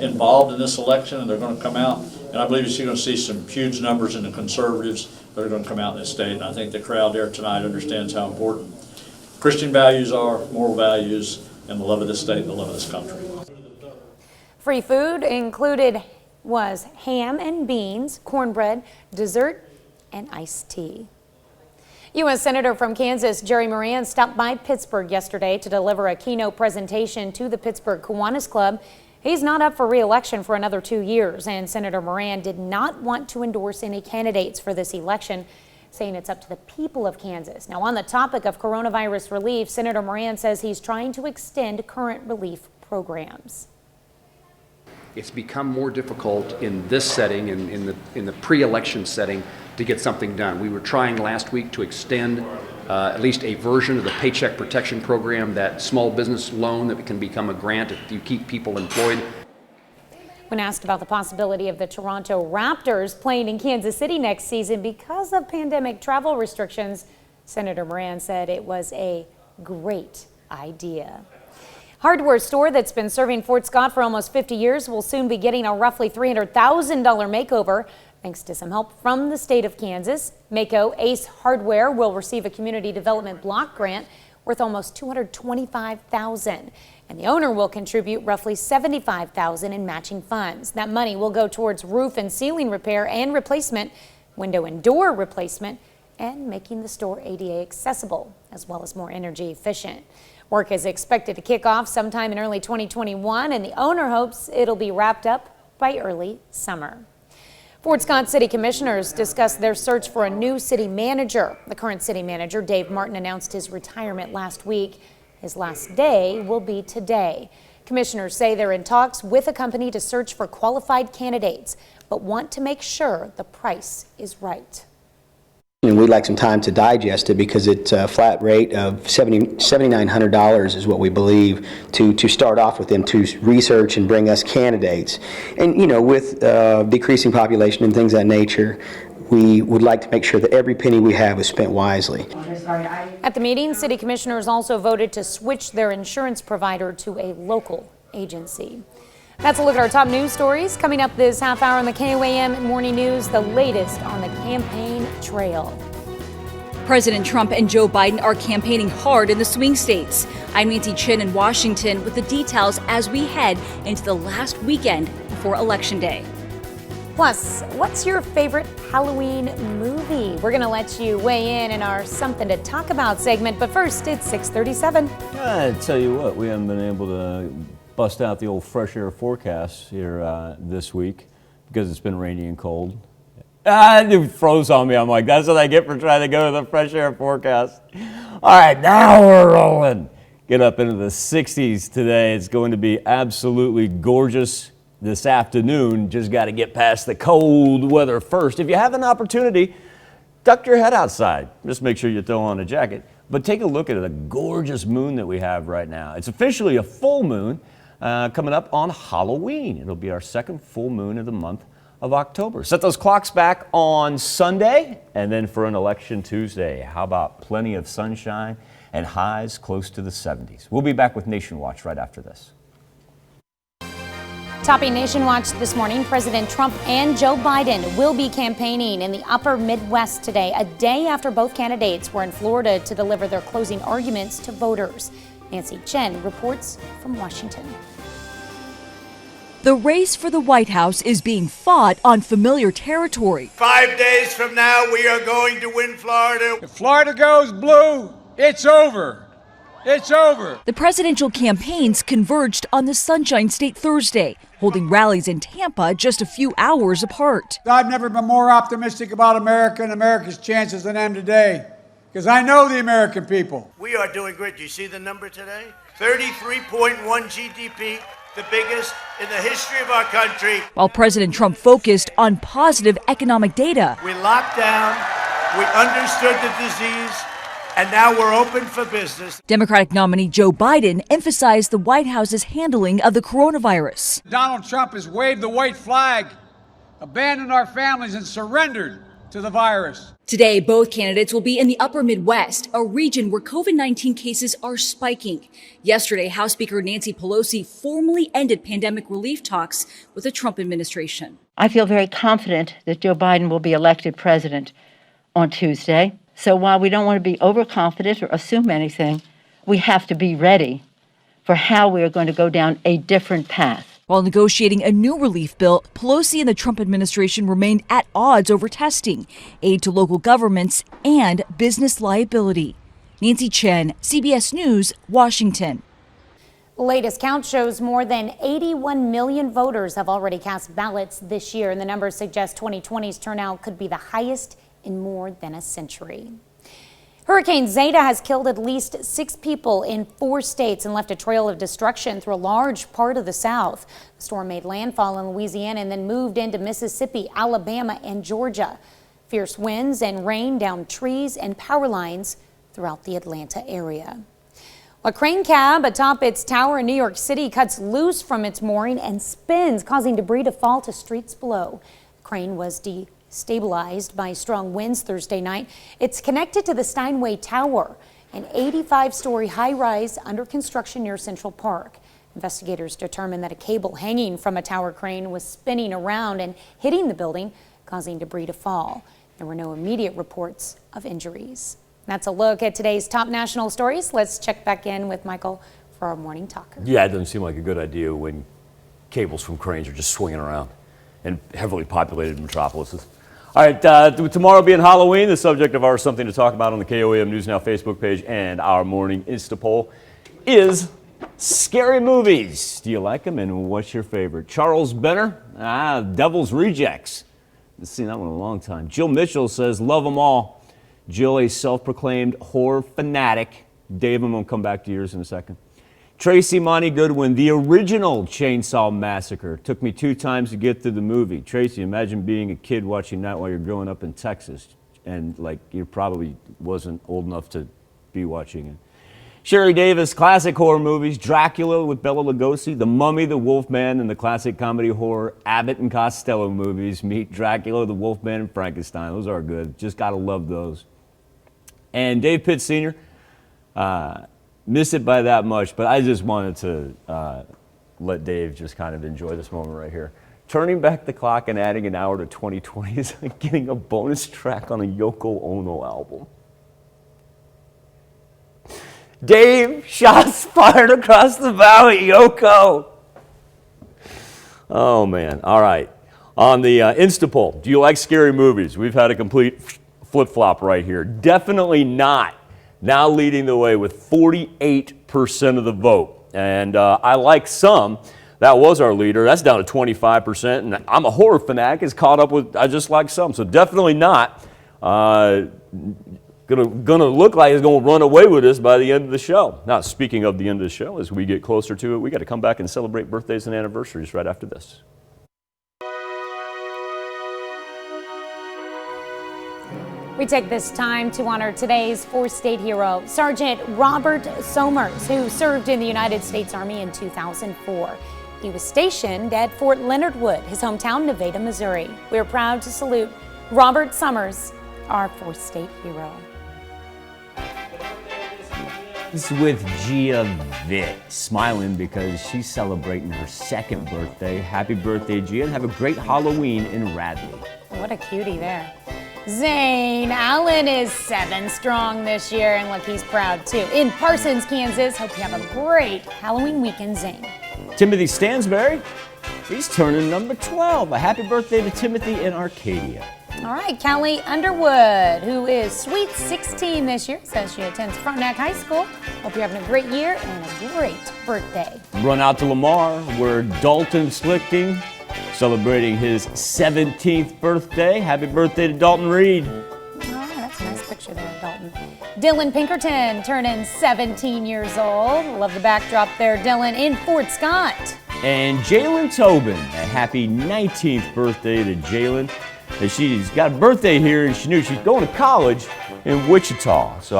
[SPEAKER 10] involved in this election, and they're going to come out. And I believe you're going to see some huge numbers in the conservatives that are going to come out in this state. And I think the crowd there tonight understands how important Christian values are, moral values, and the love of this state and the love of this country.
[SPEAKER 17] Free food included was ham and beans, cornbread, dessert, and iced tea. U.S. Senator from Kansas Jerry Moran stopped by Pittsburgh yesterday to deliver a keynote presentation to the Pittsburgh Kiwanis Club. He's not up for re-election for another 2 years, and Senator Moran did not want to endorse any candidates for this election, saying it's up to the people of Kansas. Now, on the topic of coronavirus relief, Senator Moran says he's trying to extend current relief programs.
[SPEAKER 11] It's become more difficult in this setting and in the pre-election setting to get something done. We were trying last week to extend at least a version of the Paycheck Protection Program, that small business loan that can become a grant if you keep people employed.
[SPEAKER 17] When asked about the possibility of the Toronto Raptors playing in Kansas City next season because of pandemic travel restrictions, Senator Moran said it was a great idea. Hardware store that's been serving Fort Scott for almost 50 years will soon be getting a roughly $300,000 makeover. Thanks to some help from the state of Kansas, Mayco ACE Hardware will receive a community development block grant worth almost $225,000, and the owner will contribute roughly $75,000 in matching funds. That money will go towards roof and ceiling repair and replacement, window and door replacement, and making the store ADA accessible, as well as more energy efficient. Work is expected to kick off sometime in early 2021, and the owner hopes it'll be wrapped up by early summer. Fort Scott City Commissioners discussed their search for a new city manager. The current city manager, Dave Martin, announced his retirement last week. His last day will be today. Commissioners say they're in talks with a company to search for qualified candidates, but want to make sure the price is right.
[SPEAKER 22] And we'd like some time to digest it because it's a flat rate of $7,900 is what we believe to start off with them to research and bring us candidates. And you know, with decreasing population and things of that nature, we would like to make sure that every penny we have is spent wisely.
[SPEAKER 17] At the meeting, city commissioners also voted to switch their insurance provider to a local agency. That's a look at our top news stories. Coming up this half hour on the KOAM Morning News, the latest on the campaign trail.
[SPEAKER 24] President Trump and Joe Biden are campaigning hard in the swing states. I'm Nancy Chin in Washington with the details as we head into the last weekend before Election Day.
[SPEAKER 17] Plus, what's your favorite Halloween movie? We're going to let you weigh in our Something to Talk About segment, but first, it's 6:37.
[SPEAKER 2] I tell you what, we haven't been able to bust out the old fresh air forecast here this week because it's been rainy and cold. It froze on me. I'm like, that's what I get for trying to go to the fresh air forecast. All right, now we're rolling. Get up into the 60s today. It's going to be absolutely gorgeous this afternoon. Just got to get past the cold weather first. If you have an opportunity, duck your head outside. Just make sure you throw on a jacket. But take a look at the gorgeous moon that we have right now. It's officially a full moon. Coming up on Halloween. It'll be our second full moon of the month of October. Set those clocks back on Sunday, and then for an election Tuesday. How about plenty of sunshine and highs close to the 70s? We'll be back with Nation Watch right after this.
[SPEAKER 17] Topping Nation Watch this morning, President Trump and Joe Biden will be campaigning in the upper Midwest today, a day after both candidates were in Florida to deliver their closing arguments to voters. Nancy Chen reports from Washington.
[SPEAKER 24] The race for the White House is being fought on familiar territory.
[SPEAKER 7] 5 days from now, we are going to win Florida.
[SPEAKER 12] If Florida goes blue, it's over. It's over.
[SPEAKER 24] The presidential campaigns converged on the Sunshine State Thursday, holding rallies in Tampa just a few hours apart.
[SPEAKER 12] I've never been more optimistic about America and America's chances than I am today, because I know the American people.
[SPEAKER 7] We are doing great. Do you see the number today? 33.1 GDP. The biggest in the history of our country.
[SPEAKER 24] While President Trump focused on positive economic data.
[SPEAKER 7] We locked down, we understood the disease, and now we're open for business.
[SPEAKER 24] Democratic nominee Joe Biden emphasized the White House's handling of the coronavirus.
[SPEAKER 12] Donald Trump has waved the white flag, abandoned our families, and surrendered to the virus.
[SPEAKER 24] Today, both candidates will be in the upper Midwest, a region where COVID-19 cases are spiking. Yesterday, House Speaker Nancy Pelosi formally ended pandemic relief talks with the Trump administration.
[SPEAKER 13] I feel very confident that Joe Biden will be elected president on Tuesday. So while we don't want to be overconfident or assume anything, we have to be ready for how we are going to go down a different path.
[SPEAKER 24] While negotiating a new relief bill, Pelosi and the Trump administration remained at odds over testing, aid to local governments, and business liability. Nancy Chen, CBS News, Washington.
[SPEAKER 17] The latest count shows more than 81 million voters have already cast ballots this year, and the numbers suggest 2020's turnout could be the highest in more than a century. Hurricane Zeta has killed at least 6 people in 4 states and left a trail of destruction through a large part of the South. The storm made landfall in Louisiana and then moved into Mississippi, Alabama, and Georgia. Fierce winds and rain downed trees and power lines throughout the Atlanta area. A crane cab atop its tower in New York City cuts loose from its mooring and spins, causing debris to fall to streets below. The crane was stabilized by strong winds Thursday night. It's connected to the Steinway Tower, an 85-story high-rise under construction near Central Park. Investigators determined that a cable hanging from a tower crane was spinning around and hitting the building, causing debris to fall. There were no immediate reports of injuries. That's a look at today's top national stories. Let's check back in with Michael for our Morning Talker.
[SPEAKER 2] Yeah, it doesn't seem like a good idea when cables from cranes are just swinging around in heavily populated metropolises. All right, tomorrow being Halloween, the subject of our Something to Talk About on the KOAM News Now Facebook page and our morning Insta poll is scary movies. Do you like them, and what's your favorite? Charles Benner, Devil's Rejects. I've seen that one in a long time. Jill Mitchell says, love them all. Jill, a self-proclaimed horror fanatic. Dave, I'm going to come back to yours in a second. Tracy Monty Goodwin, the original Chainsaw Massacre. Took me 2 times to get through the movie. Tracy, imagine being a kid watching that while you're growing up in Texas. And like you probably wasn't old enough to be watching it. Sherry Davis, classic horror movies. Dracula with Bela Lugosi, The Mummy, The Wolfman, and the classic comedy horror Abbott and Costello movies. Meet Dracula, The Wolfman, and Frankenstein. Those are good. Just gotta love those. And Dave Pitt Sr., miss it by that much, but I just wanted to let Dave just kind of enjoy this moment right here. Turning back the clock and adding an hour to 2020 is like getting a bonus track on a Yoko Ono album. Dave, shots fired across the valley, Yoko. Oh man, all right. On the Insta poll, do you like scary movies? We've had a complete flip-flop right here. Definitely not. Now leading the way with 48% of the vote. And I like some. That was our leader. That's down to 25%. And I'm a horror fanatic. It's caught up with I just like some. So definitely not. Gonna look like it's gonna run away with us by the end of the show. Now, speaking of the end of the show, as we get closer to it, we got to come back and celebrate birthdays and anniversaries right after this.
[SPEAKER 17] We take this time to honor today's 4th state hero, Sergeant Robert Somers, who served in the United States Army in 2004. He was stationed at Fort Leonard Wood, his hometown, Nevada, Missouri. We are proud to salute Robert Somers, our 4th state hero.
[SPEAKER 2] This is with Gia Vitt, smiling because she's celebrating her 2nd birthday. Happy birthday, Gia, and have a great Halloween in Radley.
[SPEAKER 17] What a cutie there. Zane Allen is 7 strong this year, and look, he's proud too. In Parsons, Kansas, hope you have a great Halloween weekend, Zane.
[SPEAKER 2] Timothy Stansberry, he's turning number 12. A happy birthday to Timothy in Arcadia.
[SPEAKER 17] All right, Callie Underwood, who is sweet 16 this year, says she attends Frontenac High School. Hope you're having a great year and a great birthday.
[SPEAKER 2] Run out to Lamar, where Dalton Slichting celebrating his 17th birthday. Happy birthday to Dalton Reed.
[SPEAKER 17] Oh, that's a nice picture there, Dalton. Dylan Pinkerton turning 17 years old. Love the backdrop there, Dylan, in Fort Scott.
[SPEAKER 2] And Jalen Tobin, a happy 19th birthday to Jalen. And she's got a birthday here, and she knew she's going to college in Wichita. So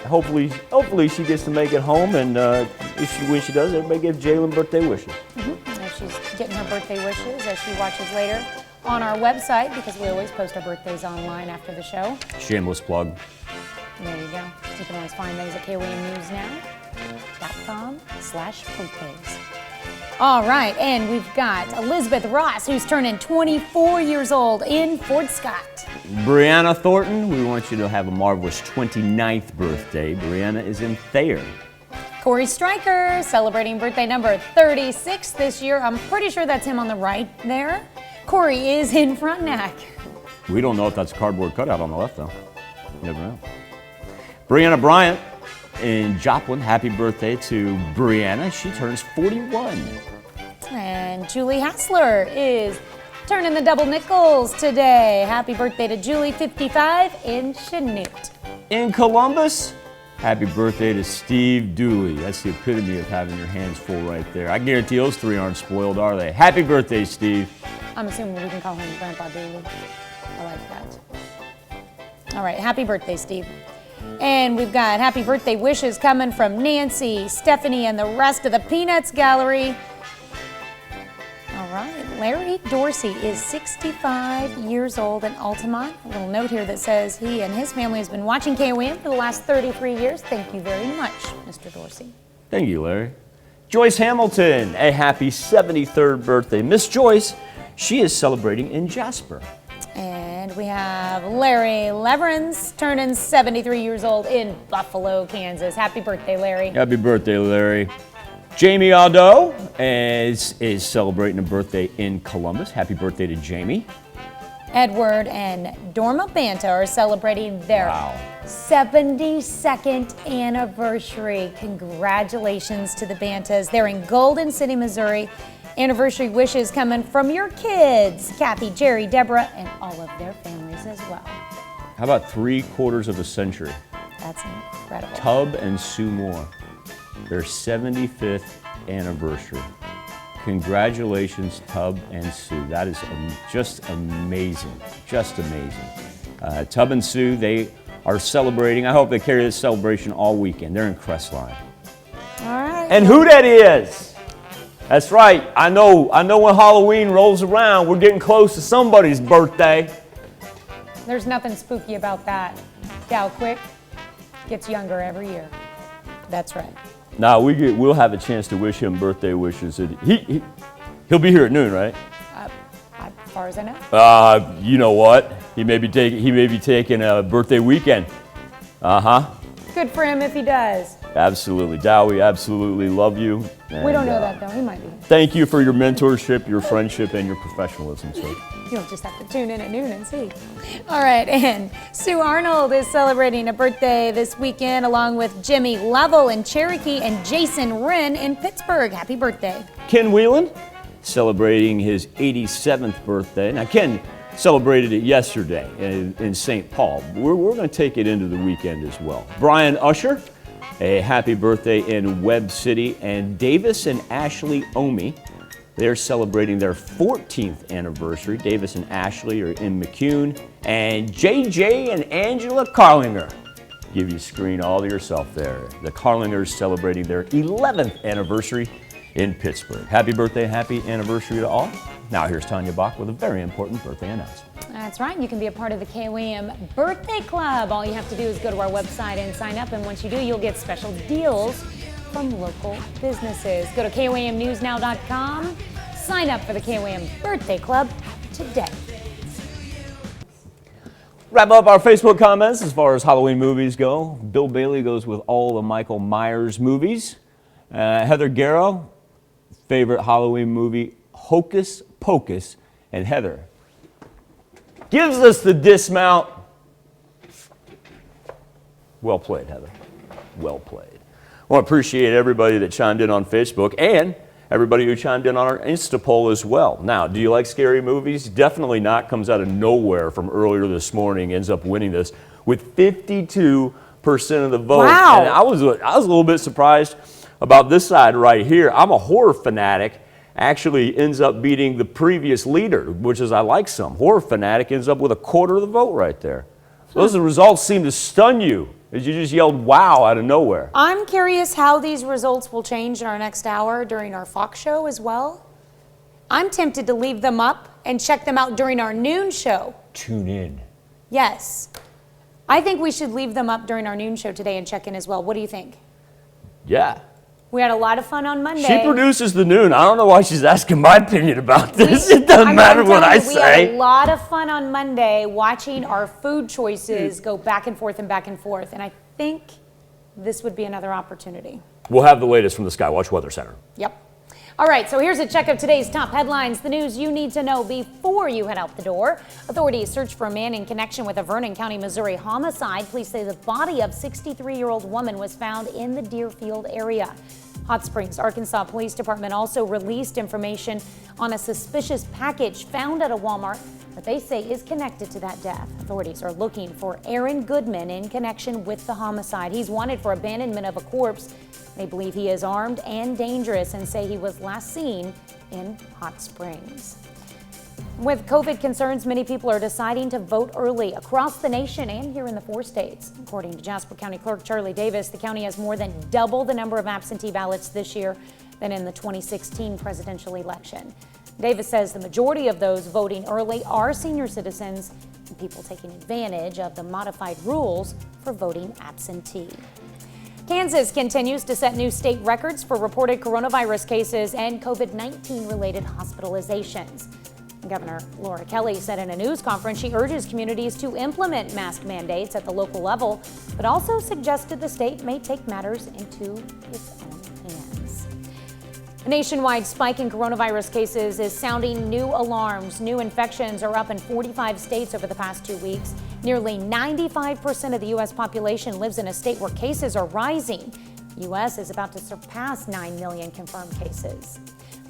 [SPEAKER 2] hopefully she gets to make it home, and when she does, everybody gives Jalen birthday wishes.
[SPEAKER 17] If she's getting her birthday wishes as she watches later on our website, because we always post our birthdays online after the show.
[SPEAKER 2] Shameless plug.
[SPEAKER 17] There you go. You can always find those at KOAMNewsNow.com/birthdays. All right, and we've got Elizabeth Ross, who's turning 24 years old in Fort Scott.
[SPEAKER 2] Brianna Thornton, we want you to have a marvelous 29th birthday. Brianna is in Thayer.
[SPEAKER 17] Corey Stryker, celebrating birthday number 36 this year. I'm pretty sure that's him on the right there. Corey is in Frontenac.
[SPEAKER 2] We don't know if that's a cardboard cutout on the left, though. You never know. Brianna Bryant in Joplin, happy birthday to Brianna. She turns 41.
[SPEAKER 17] And Julie Hassler is turning the double nickels today. Happy birthday to Julie, 55, in Chanute.
[SPEAKER 2] In Columbus, happy birthday to Steve Dooley. That's the epitome of having your hands full right there. I guarantee those three aren't spoiled, are they? Happy birthday, Steve.
[SPEAKER 17] I'm assuming we can call him Grandpa Dooley. I like that. All right, happy birthday, Steve. And we've got happy birthday wishes coming from Nancy, Stephanie, and the rest of the Peanuts Gallery. All right, Larry Dorsey is 65 years old in Altamont. A little note here that says he and his family has been watching KOAM for the last 33 years. Thank you very much, Mr. Dorsey.
[SPEAKER 2] Thank you, Larry. Joyce Hamilton, a happy 73rd birthday. Miss Joyce, she is celebrating in Jasper.
[SPEAKER 17] And we have Larry Leverins turning 73 years old in Buffalo, Kansas. Happy birthday, Larry.
[SPEAKER 2] Happy birthday, Larry. Jamie Aldo is celebrating a birthday in Columbus. Happy birthday to Jamie.
[SPEAKER 17] Edward and Dorma Banta are celebrating their 72nd anniversary. Congratulations to the Bantas. They're in Golden City, Missouri. Anniversary wishes coming from your kids, Kathy, Jerry, Deborah, and all of their families as well.
[SPEAKER 2] How about 3/4 of a century?
[SPEAKER 17] That's incredible.
[SPEAKER 2] Tub and Sue Moore, their 75th anniversary. Congratulations, Tub and Sue. That is just amazing, just amazing. Tub and Sue, they are celebrating. I hope they carry this celebration all weekend. They're in Crestline.
[SPEAKER 17] All right.
[SPEAKER 2] And who that is? That's right. I know when Halloween rolls around, we're getting close to somebody's birthday.
[SPEAKER 17] There's nothing spooky about that. Gal Quick gets younger every year. That's right.
[SPEAKER 2] Now we'll have a chance to wish him birthday wishes. He'll be here at noon, right?
[SPEAKER 17] As far as I know.
[SPEAKER 2] You know what? He may be taking a birthday weekend.
[SPEAKER 17] Good for him if he does.
[SPEAKER 2] Absolutely, Dow. We absolutely love you.
[SPEAKER 17] We don't know that though. He might be.
[SPEAKER 2] Thank you for your mentorship, your friendship, and your professionalism. So.
[SPEAKER 17] You'll just have to tune in at noon and see. All right, and Sue Arnold is celebrating a birthday this weekend along with Jimmy Lovell in Cherokee and Jason Wren in Pittsburgh. Happy birthday.
[SPEAKER 2] Ken Whelan celebrating his 87th birthday. Now, Ken celebrated it yesterday in St. Paul. We're going to take it into the weekend as well. Brian Usher, a happy birthday in Webb City, and Davis and Ashley Omi, they're celebrating their 14th anniversary. Davis and Ashley are in McCune, and JJ and Angela Carlinger. Give you a screen all to yourself there. The Carlingers celebrating their 11th anniversary in Pittsburgh. Happy birthday, happy anniversary to all. Now here's Tanya Bach with a very important birthday announcement.
[SPEAKER 17] That's right. You can be a part of the KOAM Birthday Club. All you have to do is go to our website and sign up. And once you do, you'll get special deals from local businesses. Go to KOAMNewsNow.com. Sign up for the KOAM Birthday Club today.
[SPEAKER 2] Wrap up our Facebook comments as far as Halloween movies go. Bill Bailey goes with all the Michael Myers movies. Heather Garrow, favorite Halloween movie, Hocus Pocus. And Heather gives us the dismount. Well played, Heather. Well played. I want to appreciate everybody that chimed in on Facebook and everybody who chimed in on our Insta poll as well. Now, do you like scary movies? Definitely not. Comes out of nowhere from earlier this morning. Ends up winning this with 52% of the vote.
[SPEAKER 17] Wow.
[SPEAKER 2] And I was a little bit surprised about this side right here. I'm a horror fanatic. Actually ends up beating the previous leader, which is I like some. Horror fanatic ends up with a quarter of the vote right there. Those results seem to stun you as you just yelled wow out of nowhere.
[SPEAKER 17] I'm curious how these results will change in our next hour during our Fox show as well. I'm tempted to leave them up and check them out during our noon show.
[SPEAKER 2] Tune in.
[SPEAKER 17] Yes. I think we should leave them up during our noon show today and check in as well. What do you think?
[SPEAKER 2] Yeah.
[SPEAKER 17] We had a lot of fun on Monday.
[SPEAKER 2] She produces the noon. I don't know why she's asking my opinion about this. It doesn't matter what I say.
[SPEAKER 17] We had a lot of fun on Monday watching our food choices go back and forth and back and forth. And I think this would be another opportunity.
[SPEAKER 2] We'll have the latest from the SKYWATCH Weather Center.
[SPEAKER 17] Yep. All right, so here's a check of today's top headlines, the news you need to know before you head out the door. Authorities search for a man in connection with a Vernon County, Missouri homicide. Police say the body of 63-year-old woman was found in the Deerfield area. Hot Springs, Arkansas Police Department also released information on a suspicious package found at a Walmart that they say is connected to that death. Authorities are looking for Aaron Goodman in connection with the homicide. He's wanted for abandonment of a corpse. They believe he is armed and dangerous and say he was last seen in Hot Springs. With COVID concerns, many people are deciding to vote early across the nation and here in the 4 states. According to Jasper County Clerk Charlie Davis, the county has more than double the number of absentee ballots this year than in the 2016 presidential election. Davis says the majority of those voting early are senior citizens and people taking advantage of the modified rules for voting absentee. Kansas continues to set new state records for reported coronavirus cases and COVID-19 related hospitalizations. Governor Laura Kelly said in a news conference she urges communities to implement mask mandates at the local level, but also suggested the state may take matters into its own hands. A nationwide spike in coronavirus cases is sounding new alarms. New infections are up in 45 states over the past 2 weeks. Nearly 95% of the U.S. population lives in a state where cases are rising. The U.S. is about to surpass 9 million confirmed cases.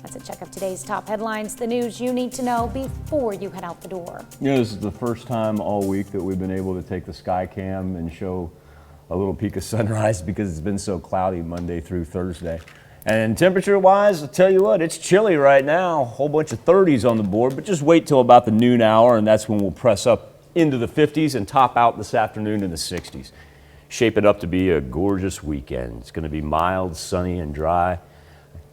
[SPEAKER 17] That's a check of today's top headlines, the news you need to know before you head out the door.
[SPEAKER 2] You know, this is the first time all week that we've been able to take the SkyCam and show a little peek of sunrise because it's been so cloudy Monday through Thursday. And temperature-wise, I'll tell you what, it's chilly right now. A whole bunch of 30s on the board, but just wait till about the noon hour, and that's when we'll press up into the 50s and top out this afternoon in the 60s. Shape it up to be a gorgeous weekend. It's going to be mild, sunny, and dry.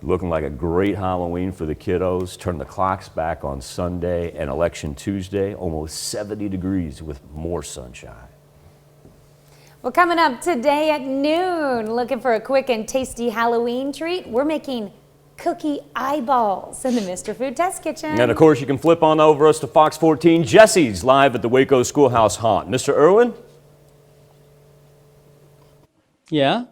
[SPEAKER 2] Looking like a great Halloween for the kiddos. Turn the clocks back on Sunday and Election Tuesday. Almost 70 degrees with more sunshine.
[SPEAKER 17] Well, coming up today at noon, looking for a quick and tasty Halloween treat, we're making cookie eyeballs in the Mr. Food Test Kitchen.
[SPEAKER 2] And of course, you can flip on over us to Fox 14. Jesse's live at the Waco Schoolhouse Haunt. Mr. Irwin?
[SPEAKER 4] Yeah?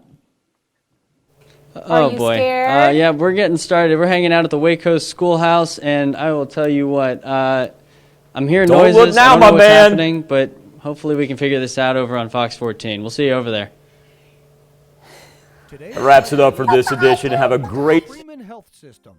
[SPEAKER 17] Are you scared?
[SPEAKER 4] Yeah, we're getting started. We're hanging out at the Waco Schoolhouse, and I will tell you what, I'm hearing noises.
[SPEAKER 2] Don't look now,
[SPEAKER 4] I don't know
[SPEAKER 2] my
[SPEAKER 4] what's
[SPEAKER 2] man.
[SPEAKER 4] happening, but hopefully we can figure this out over on Fox 14. We'll see you over there.
[SPEAKER 2] That wraps it up for this edition. Have a great
[SPEAKER 14] Health System.